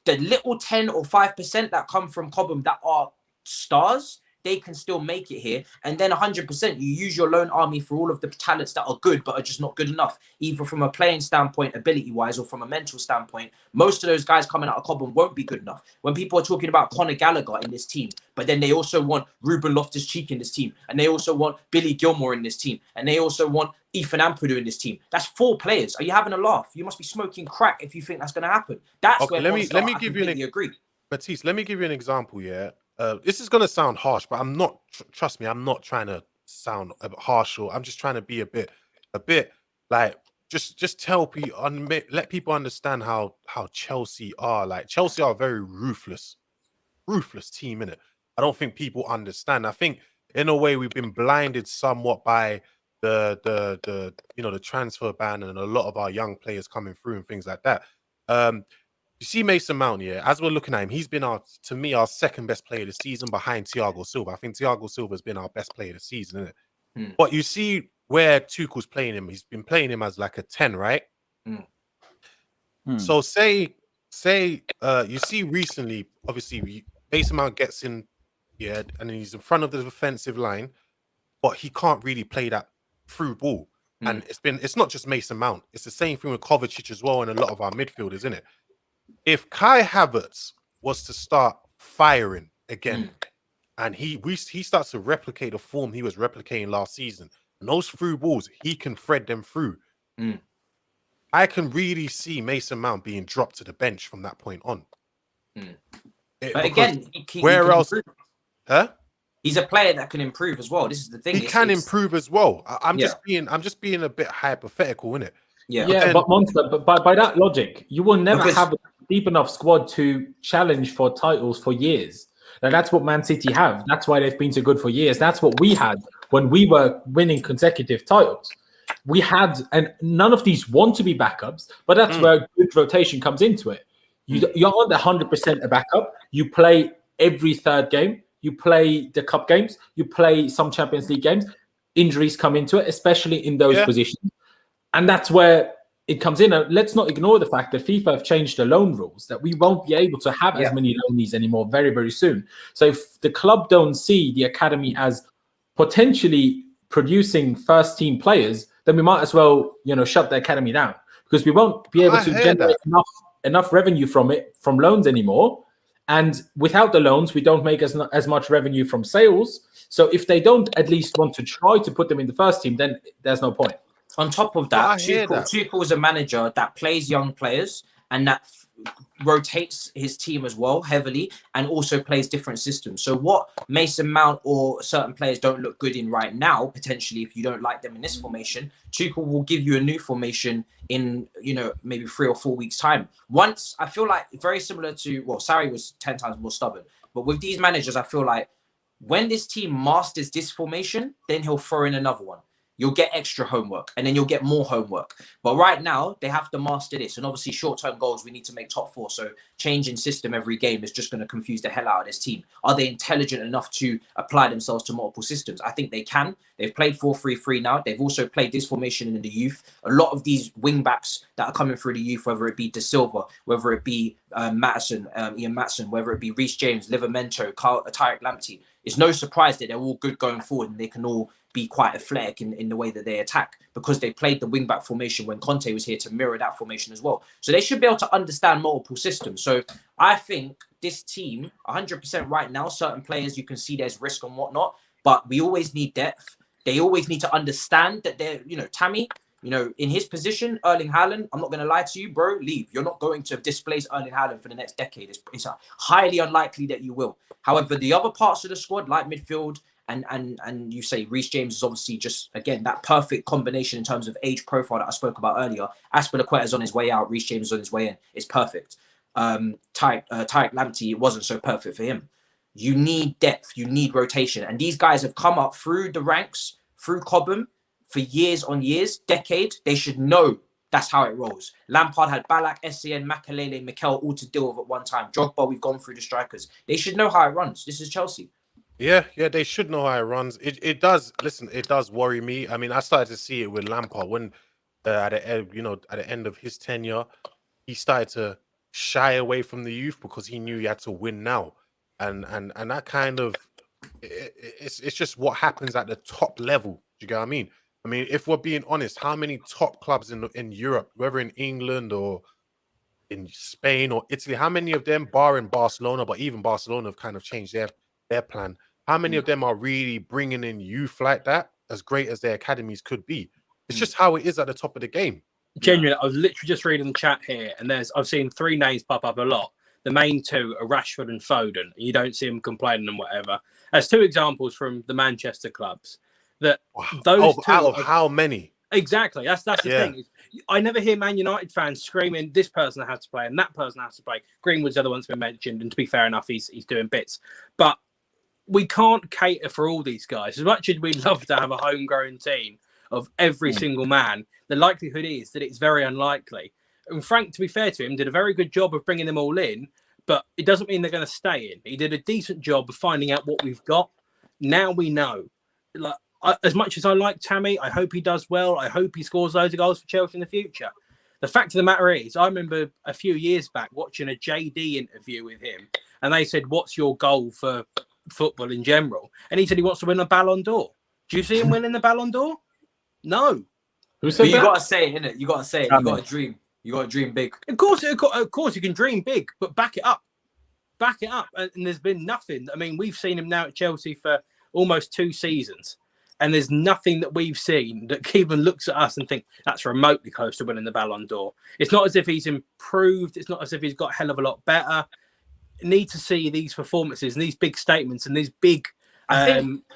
the little 10 or 5% that come from Cobham that are stars, they can still make it here. And then 100%, you use your loan army for all of the talents that are good, but are just not good enough, either from a playing standpoint, ability-wise, or from a mental standpoint. Most of those guys coming out of Cobham won't be good enough. When people are talking about Conor Gallagher in this team, but then they also want Ruben Loftus-Cheek in this team, and they also want Billy Gilmore in this team, and they also want Ethan Ampadu in this team. That's 4 players. Are you having a laugh? You must be smoking crack if you think that's going to happen. That's where let me give you an agree. Matisse, let me give you an example. This is going to sound harsh, but I'm not. Trust me, I'm not trying to sound a bit harsh. Or I'm just trying to be a bit like just tell people, let people understand how Chelsea are. Like Chelsea are a very ruthless team, innit? I don't think people understand. I think in a way we've been blinded somewhat by the transfer ban and a lot of our young players coming through and things like that. You see Mason Mount, as we're looking at him, he's been our second best player of the season behind Thiago Silva. I think Thiago Silva has been our best player of the season, isn't it? But you see where Tuchel's playing him, he's been playing him as like a 10, right? So say say you see recently, obviously, Mason Mount gets in, yeah, and he's in front of the defensive line, but he can't really play that through ball. And it's not just Mason Mount, it's the same thing with Kovacic as well, and a lot of our midfielders, isn't it? If Kai Havertz was to start firing again, and he starts to replicate the form he was replicating last season, and those through balls, he can thread them through. I can really see Mason Mount being dropped to the bench from that point on. But again, where else? Improve. Huh? He's a player that can improve as well. This is the thing. He can improve as well. I'm just being a bit hypothetical, innit? But Monster, but by that logic, you will never have a deep enough squad to challenge for titles for years. And that's what Man City have. That's why they've been so good for years. That's what we had when we were winning consecutive titles. We had, and none of these want to be backups, but that's where good rotation comes into it. You're not 100% a backup. You play every third game. You play the cup games. You play some Champions League games. Injuries come into it, especially in those positions. And that's where it comes in. Let's not ignore the fact that FIFA have changed the loan rules, that we won't be able to have as many loanees anymore very, very soon. So if the club don't see the academy as potentially producing first-team players, then we might as well, shut the academy down, because we won't be able to generate enough revenue from loans anymore. And without the loans, we don't make as much revenue from sales. So if they don't at least want to try to put them in the first team, then there's no point. On top of that, Tuchel is a manager that plays young players and that rotates his team as well heavily, and also plays different systems. So what Mason Mount or certain players don't look good in right now, potentially if you don't like them in this formation, Tuchel will give you a new formation in maybe 3 or 4 weeks time. Once, I feel like very similar to, Sarri was 10 times more stubborn, but with these managers, I feel like when this team masters this formation, then he'll throw in another one. You'll get extra homework, and then you'll get more homework. But right now, they have to master this. And obviously, short-term goals, we need to make top 4. So changing system every game is just going to confuse the hell out of this team. Are they intelligent enough to apply themselves to multiple systems? I think they can. They've played 4-3-3 now. They've also played this formation in the youth. A lot of these wing-backs that are coming through the youth, whether it be De Silva, whether it be Ian Maatsen, whether it be Reece James, Livramento, Tariq Lamptey, it's no surprise that they're all good going forward, and they can all be quite athletic in the way that they attack, because they played the wing-back formation when Conte was here to mirror that formation as well. So they should be able to understand multiple systems. So I think this team, 100% right now, certain players, you can see there's risk and whatnot, but we always need depth. They always need to understand that they're, Tammy, in his position, Erling Haaland, I'm not going to lie to you, bro, leave. You're not going to displace Erling Haaland for the next decade. It's highly unlikely that you will. However, the other parts of the squad, like midfield, and you say Reece James is obviously just, again, that perfect combination in terms of age profile that I spoke about earlier. Azpilicueta is on his way out. Reece James is on his way in. It's perfect. Tariq Lamptey, it wasn't so perfect for him. You need depth. You need rotation. And these guys have come up through the ranks, through Cobham, for years on years, decade. They should know that's how it rolls. Lampard had Ballack, Essien, Makelele, Mikel all to deal with at one time. Drogba, we've gone through the strikers. They should know how it runs. This is Chelsea. Yeah, they should know how it runs. It does. Listen, it does worry me. I mean, I started to see it with Lampard when, at the end of his tenure, he started to shy away from the youth because he knew he had to win now, and that kind of, it's just what happens at the top level. Do you get what I mean? I mean, if we're being honest, how many top clubs in Europe, whether in England or in Spain or Italy, how many of them, barring Barcelona, but even Barcelona have kind of changed their plan, how many of them are really bringing in youth like that, as great as their academies could be? It's just how it is at the top of the game. Genuinely, I was literally just reading the chat here, and I've seen 3 names pop up a lot. The main 2 are Rashford and Foden. You don't see them complaining and whatever. As 2 examples from the Manchester clubs. That those 2 out of how many? Exactly. That's the thing. I never hear Man United fans screaming, this person has to play and that person has to play. Greenwood's the other one's been mentioned, and to be fair enough, he's doing bits. But we can't cater for all these guys. As much as we'd love to have a homegrown team of every single man, the likelihood is that it's very unlikely. And Frank, to be fair to him, did a very good job of bringing them all in, but it doesn't mean they're going to stay in. He did a decent job of finding out what we've got. Now we know. As much as I like Tammy, I hope he does well. I hope he scores loads of goals for Chelsea in the future. The fact of the matter is, I remember a few years back watching a JD interview with him, and they said, "What's your goal for football in general?" And he said he wants to win a Ballon d'Or. Do you see him winning the Ballon d'Or? No. Who said But you that? gotta say it, innit? You gotta say it. You gotta dream. You gotta dream big. Of course, you can dream big, but back it up. Back it up. And there's been nothing. I mean, we've seen him now at Chelsea for almost 2 seasons, and there's nothing that we've seen that even looks at us and think that's remotely close to winning the Ballon d'Or. It's not as if he's improved. It's not as if he's got a hell of a lot better. You need to see these performances and these big statements and these big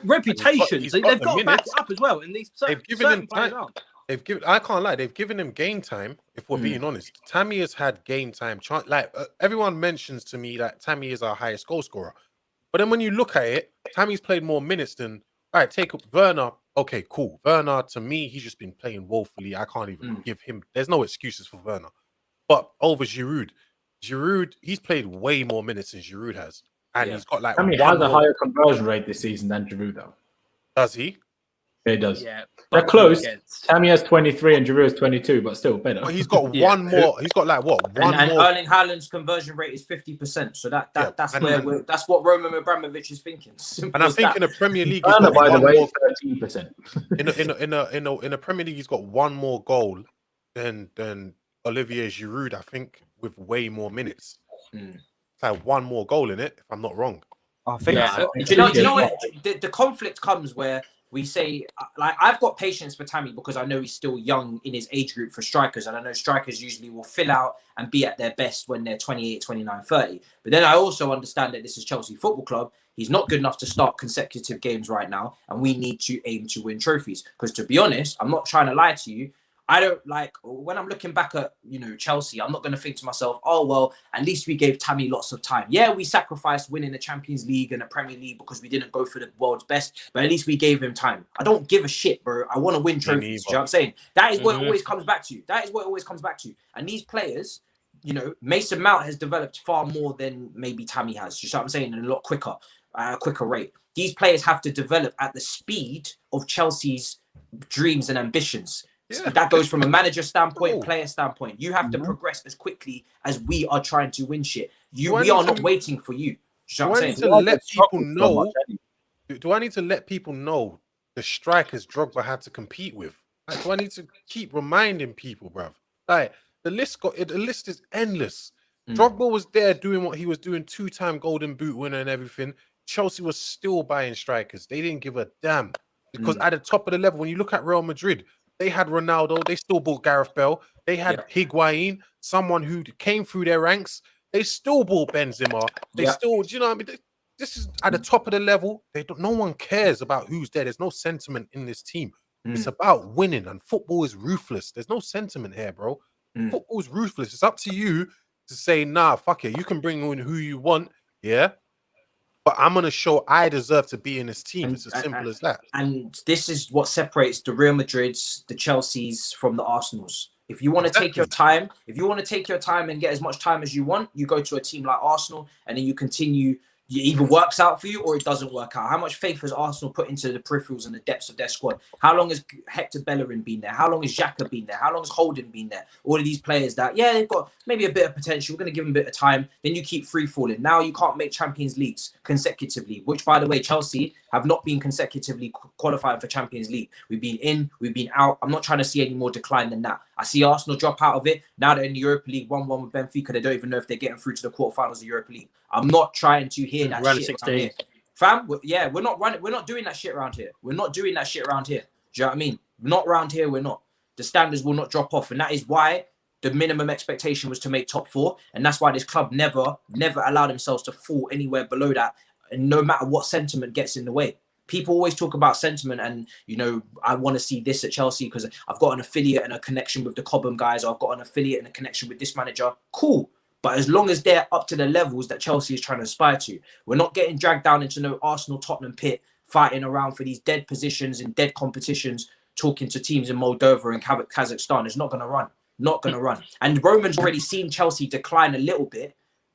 reputations. They've got to back it up as well. And they've given him time. I can't lie. They've given him game time. If we're being honest, Tammy has had game time. Everyone mentions to me that Tammy is our highest goal scorer, but then when you look at it, Tammy's played more minutes than. All right, take Werner. Okay, cool. Werner, to me, he's just been playing woefully. I can't even give him. There's no excuses for Werner. But over Giroud, he's played way more minutes than Giroud has, and he's got like. Tammy has a higher conversion rate this season than Giroud, though. Does he? Yeah, he does. Yeah, they're close. Tammy has 23 and Giroud has 22, but still better. But he's got one more. He's got like what? One and more. Erling Haaland's conversion rate is 50%. So that's what Roman Abramovich is thinking. And I think in the Premier League, by the way, 13%. In the Premier League, he's got one more goal than Olivier Giroud. I think with way more minutes. It's like one more goal in it, if I'm not wrong. I think. Do you know what? The conflict comes where we say, like, I've got patience for Tammy because I know he's still young in his age group for strikers. And I know strikers usually will fill out and be at their best when they're 28, 29, 30. But then I also understand that this is Chelsea Football Club. He's not good enough to start consecutive games right now. And we need to aim to win trophies. Because to be honest, I'm not trying to lie to you. I don't like when I'm looking back at, Chelsea, I'm not going to think to myself, oh, well, at least we gave Tammy lots of time. Yeah, we sacrificed winning the Champions League and the Premier League because we didn't go for the world's best, but at least we gave him time. I don't give a shit, bro. I want to win trophies. Do you know what I'm saying? That is what it always comes back to. And these players, Mason Mount has developed far more than maybe Tammy has. You know what I'm saying? And a lot quicker, at a quicker rate. These players have to develop at the speed of Chelsea's dreams and ambitions. Yeah. That goes from a manager standpoint, player standpoint. You have to progress as quickly as we are trying to win shit. We are not waiting for you. Do I need to let people know the strikers Drogba had to compete with? Like, do I need to keep reminding people, bruv? Like, the list is endless. Drogba was there doing what he was doing, 2-time Golden Boot winner and everything. Chelsea was still buying strikers. They didn't give a damn because at the top of the level, when you look at Real Madrid, they had Ronaldo. They still bought Gareth Bale. They had Higuain, someone who came through their ranks. They still bought Benzema. They still, do you know what I mean? This is at the top of the level. No one cares about who's there. There's no sentiment in this team. It's about winning, and football is ruthless. There's no sentiment here, bro. Football is ruthless. It's up to you to say, nah, fuck it. You can bring in who you want, but I'm going to show I deserve to be in this team. It's as simple as that. And this is what separates the Real Madrids, the Chelseas from the Arsenals. If you want to take your time, and get as much time as you want, you go to a team like Arsenal and then you continue. It either works out for you or it doesn't work out. How much faith has Arsenal put into the peripherals and the depths of their squad? How long has Hector Bellerin been there? How long has Xhaka been there? How long has Holden been there? All of these players that, they've got maybe a bit of potential. We're going to give them a bit of time. Then you keep free falling. Now you can't make Champions Leagues consecutively, which, by the way, Chelsea have not been consecutively qualifying for Champions League. We've been in, we've been out. I'm not trying to see any more decline than that. I see Arsenal drop out of it. Now they're in the Europa League, 1-1 with Benfica. They don't even know if they're getting through to the quarterfinals of the Europa League. I'm not trying to hear that shit. 16. Fam, we're not running. We're not doing that shit around here. We're not doing that shit around here. Do you know what I mean? Not around here, we're not. The standards will not drop off. And that is why the minimum expectation was to make top 4. And that's why this club never allowed themselves to fall anywhere below that. And no matter what sentiment gets in the way. People always talk about sentiment and, I want to see this at Chelsea because I've got an affiliate and a connection with the Cobham guys, or I've got an affiliate and a connection with this manager. Cool. But as long as they're up to the levels that Chelsea is trying to aspire to, we're not getting dragged down into no Arsenal, Tottenham pit, fighting around for these dead positions in dead competitions, talking to teams in Moldova and Kazakhstan. It's not going to run. Not going to run. And Roman's already seen Chelsea decline a little bit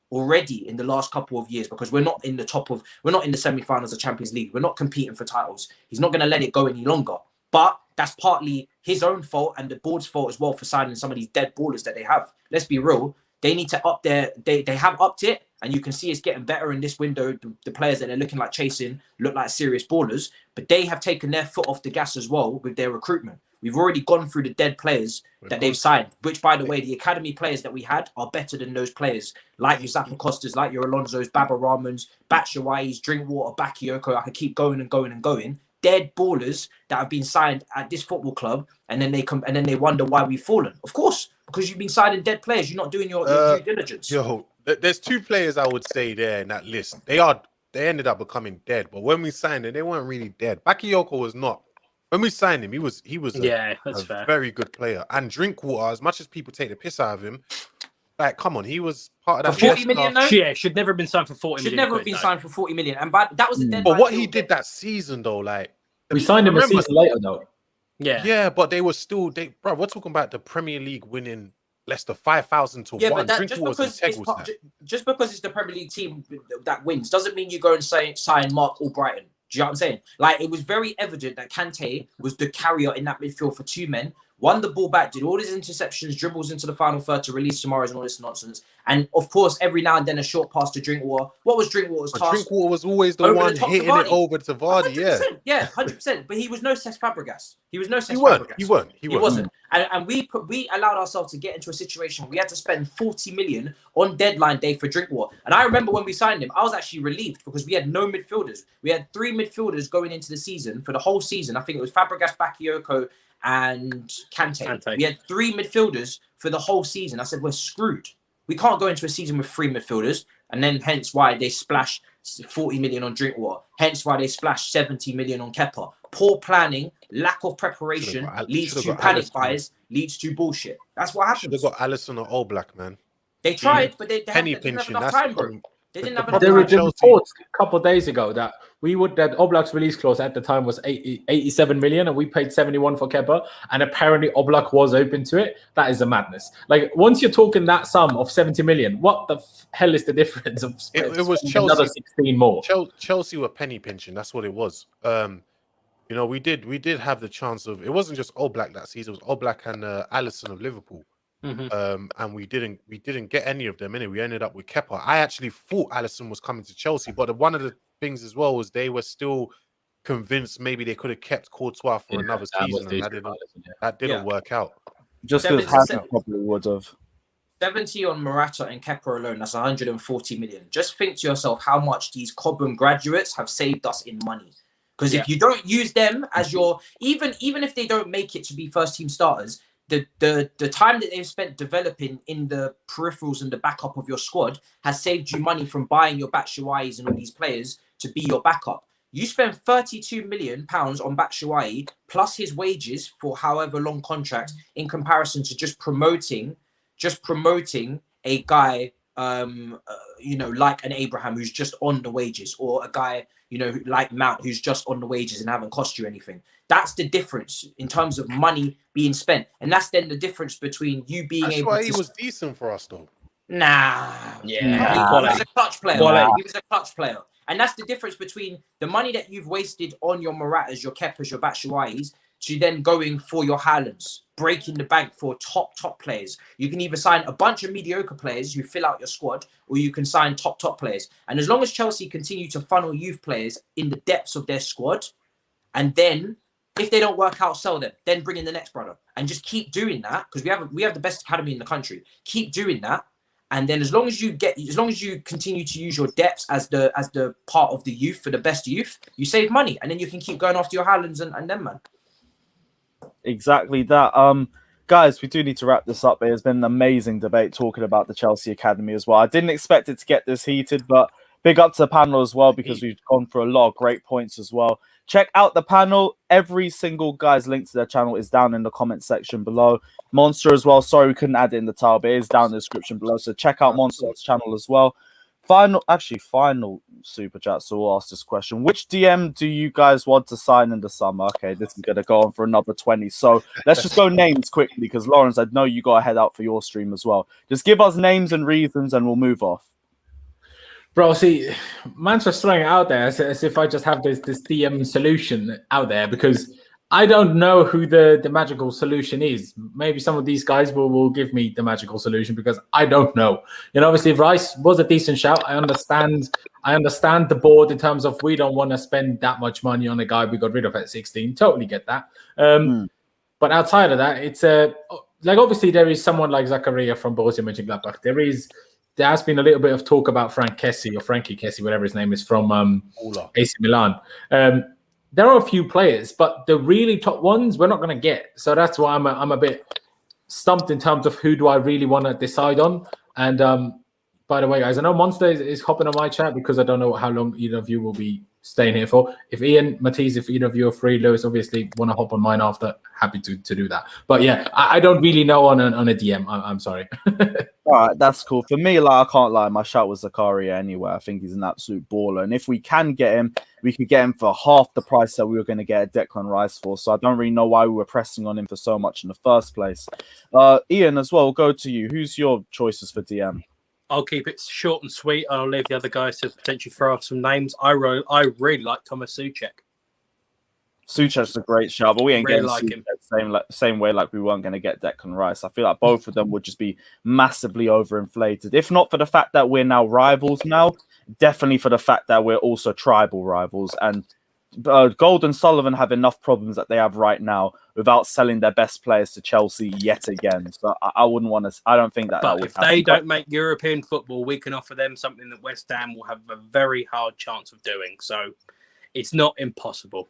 already in the last couple of years because we're not in the semi-finals of Champions League. We're not competing for titles. He's not going to let it go any longer. But that's partly his own fault and the board's fault as well for signing some of these dead ballers that they have. Let's be real. They need to up their, they have upped it, and you can see it's getting better in this window. The players that they're looking like chasing look like serious ballers, but they have taken their foot off the gas as well with their recruitment. We've already gone through the dead players that they've signed, which, by the way, the academy players that we had are better than those players, like your Zappa-Costas, like your Alonso's, Baba Rahmans, Batshuayi's, Drinkwater, Bakayoko. I could keep going and going and going. Dead ballers that have been signed at this football club, and then they come and then they wonder why we've fallen. Of course, because you've been signing dead players. You're not doing your due diligence. There's 2 players I would say there in that list. They ended up becoming dead, but when we signed them, they weren't really dead. Bakayoko was not. When we signed him, he was that's fair. Very good player. And Drinkwater, as much as people take the piss out of him, like, come on, he was part of that. For 40 million, though? Yeah, should never have been signed for 40 million. Should never have been signed for 40 million. And that was a deadline. But what he did that season, though, like, we signed him a season later, though. Yeah, but they were still, bro, we're talking about the Premier League winning Leicester 5,000 to 1. But just because it's the Premier League team that wins doesn't mean you go and sign Mark Albrighton. Do you know what I'm saying? Like, it was very evident that Kante was the carrier in that midfield for 2 men, won the ball back, did all his interceptions, dribbles into the final third to release Tomorrow's and all this nonsense. And of course, every now and then a short pass to Drinkwater. What was Drinkwater's task? Drinkwater was always the one hitting it over to Vardy. 100%, yeah, 100%. But he was no Cesc Fabregas. He wasn't. And we allowed ourselves to get into a situation where we had to spend 40 million on deadline day for Drinkwater. And I remember when we signed him, I was actually relieved because we had no midfielders. We had 3 midfielders going into the season for the whole season. I think it was Fabregas, Bakayoko, and Kante. We had 3 midfielders for the whole season. I said, we're screwed. We can't go into a season with 3 midfielders, and then hence why they splash 40 million on Drinkwater. Hence why they splash 70 million on Kepa. Poor planning, lack of preparation leads to panic buys, leads to bullshit. That's what happened. Should have got Alisson or Oblak, man. They tried, but they penny didn't have pinching. enough time, bro. They didn't have enough There were time. reports a couple of days ago that Oblak's release clause at the time was 87 million, and we paid 71 for Kepa, and apparently Oblak was open to it. That is a madness. Like, once you're talking that sum of 70 million, what the hell is the difference of it was Chelsea, another 16 more? Chelsea were penny pinching. That's what it was. You know, we did have the chance of. It wasn't just Oblak that season. It was Oblak and Alisson of Liverpool. And we didn't get any of them in it. We ended up with Kepa. I actually thought Alisson was coming to Chelsea, but one of the things as well was they were still convinced maybe they could have kept Courtois for another season, and that didn't work out. Just because Hazard probably would have. 70 on Morata and Kepa alone, that's 140 million. Just think to yourself how much these Cobham graduates have saved us in money. Because if you don't use them as your, even if they don't make it to be first team starters, the time that they've spent developing in the peripherals and the backup of your squad has saved you money from buying your Batshuayis and all these players to be your backup. You spend 32 million pounds on Batshuayi plus his wages for however long contract in comparison to just promoting a guy, like an Abraham who's just on the wages, or a guy, like Mount who's just on the wages and haven't cost you anything. That's the difference in terms of money being spent, and that's then the difference between you being able to. He was decent for us, though. Nah, he was a clutch player. He was a clutch player, and that's the difference between the money that you've wasted on your Moratas, your Kepas, your Batshuayis, to then going for your Haalands, breaking the bank for top players. You can either sign a bunch of mediocre players who fill out your squad, or you can sign top players. And as long as Chelsea continue to funnel youth players in the depths of their squad, and then if they don't work out, sell them, then bring in the next brother, and just keep doing that, because we have the best academy in the country. Keep doing that, and then as long as you continue to use your depths as the part of the youth for the best youth, you save money, and then you can keep going after your Haalands and them, man. Exactly that. Guys, we do need to wrap this up. It has been an amazing debate talking about the Chelsea Academy as well. I didn't expect it to get this heated, but big up to the panel as well, because we've gone for a lot of great points as well. Check out the panel. Every single guy's link to their channel is down in the comment section below. Monster as well. Sorry we couldn't add it in the title, but it is down in the description below. So check out Monster's channel as well. Final super chat. So we'll ask this question: which DM do you guys want to sign in the summer? Okay, this is gonna go on for another 20. So let's just go names quickly, because Lawrence, I know you got to head out for your stream as well. Just give us names and reasons, and we'll move off. Bro, see, man's just throwing it out there as if I just have this DM solution out there, because I don't know who the magical solution is. Maybe some of these guys will give me the magical solution because I don't know. Obviously Rice was a decent shout. I understand the board in terms of we don't want to spend that much money on a guy we got rid of at 16. Totally get that. But outside of that, it's obviously there is someone like Zakaria from Borussia Mönchengladbach. There has been a little bit of talk about Frankie Kessie, whatever his name is, from AC Milan. There are a few players, but the really top ones we're not going to get. So that's why I'm a bit stumped in terms of who do I really want to decide on. And by the way, guys, I know Monster is hopping on my chat because I don't know how long either of you will be staying here for. If Ian, Matisse, if either of you are free, Lewis, obviously want to hop on mine after, happy to do that. But yeah, I don't really know on a DM. I'm sorry. All right, that's cool. For me, I can't lie, my shout was Zakaria anyway. I think he's an absolute baller. And if we can get him, we could get him for half the price that we were going to get Declan Rice for. So I don't really know why we were pressing on him for so much in the first place. Ian, as well, we'll go to you. Who's your choices for DM? I'll keep it short and sweet. I'll leave the other guys to potentially throw off some names. I really like Thomas Souček. Souček's a great shout, but we ain't Really getting like him. same way like we weren't going to get Declan Rice. I feel like both of them would just be massively overinflated. If not for the fact that we're now rivals now, definitely for the fact that we're also tribal rivals. And Gold and Sullivan have enough problems that they have right now without selling their best players to Chelsea yet again. So I wouldn't want to. I don't think that. But would if happen. they don't make European football, we can offer them something that West Ham will have a very hard chance of doing. So it's not impossible.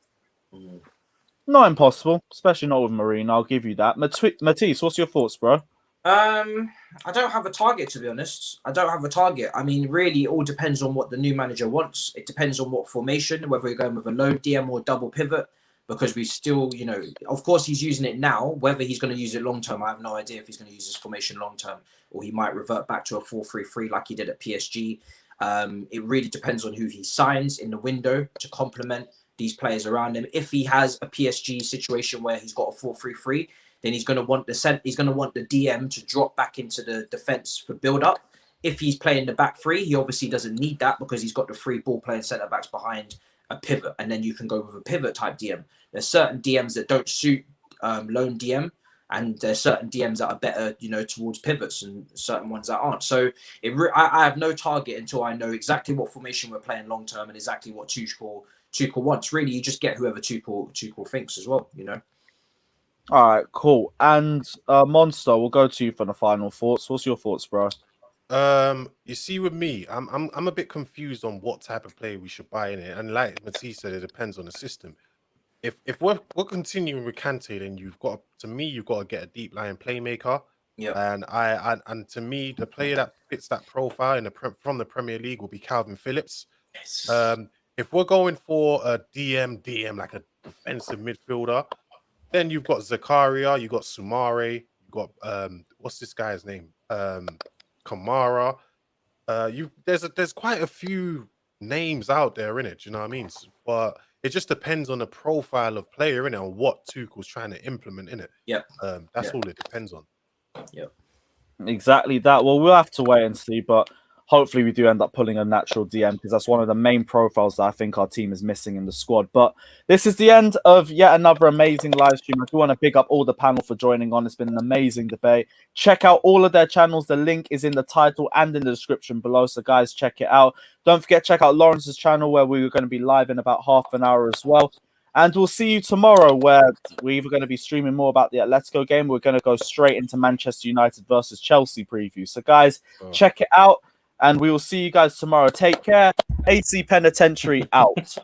Not impossible, especially not with Marine. I'll give you that. Matisse, what's your thoughts, bro? I don't have a target, to be honest. I don't have a target. I mean, really, it all depends on what the new manager wants. It depends on what formation, whether you're going with a low DM or double pivot, because we still, of course, he's using it now. Whether he's going to use it long term, I have no idea if he's going to use his formation long term, or he might revert back to a 4-3-3 like he did at PSG. It really depends on who he signs in the window to complement these players around him. If he has a PSG situation where he's got a 4-3-3, then he's going to want the DM to drop back into the defense for build up. If he's playing the back three, he obviously doesn't need that because he's got the free ball playing centre backs behind a pivot, and then you can go with a pivot type DM. There's certain DMs that don't suit lone DM, and there's certain DMs that are better, towards pivots, and certain ones that aren't. So I have no target until I know exactly what formation we're playing long term and exactly what Tuchel wants. Really, you just get whoever Tuchel thinks as well. All right, cool. And Monster, we'll go to you for the final thoughts. What's your thoughts, bro? You see, with me, I'm a bit confused on what type of player we should buy in it. And like Matisse said, it depends on the system. If we're continuing with Kante, then you've got to get a deep line playmaker. Yeah. And to me, the player that fits that profile from the Premier League will be Calvin Phillips. Yes. If we're going for a DM like a defensive midfielder, then you've got Zakaria, you've got Sumare, you've got what's this guy's name? Kamara. There's quite a few names out there in it, you know what I mean? But it just depends on the profile of player in it and what Tuchel's trying to implement in it. Yeah. That's all it depends on. Yep. Exactly that. Well, we'll have to wait and see, but hopefully we do end up pulling a natural DM because that's one of the main profiles that I think our team is missing in the squad. But this is the end of yet another amazing live stream. I do want to pick up all the panel for joining on. It's been an amazing debate. Check out all of their channels. The link is in the title and in the description below. So guys, check it out. Don't forget, check out Lawrence's channel where we're going to be live in about half an hour as well. And we'll see you tomorrow where we're either going to be streaming more about the Atletico game. We're going to go straight into Manchester United versus Chelsea preview. So guys, check it out. And we will see you guys tomorrow. Take care. AC Penitentiary out.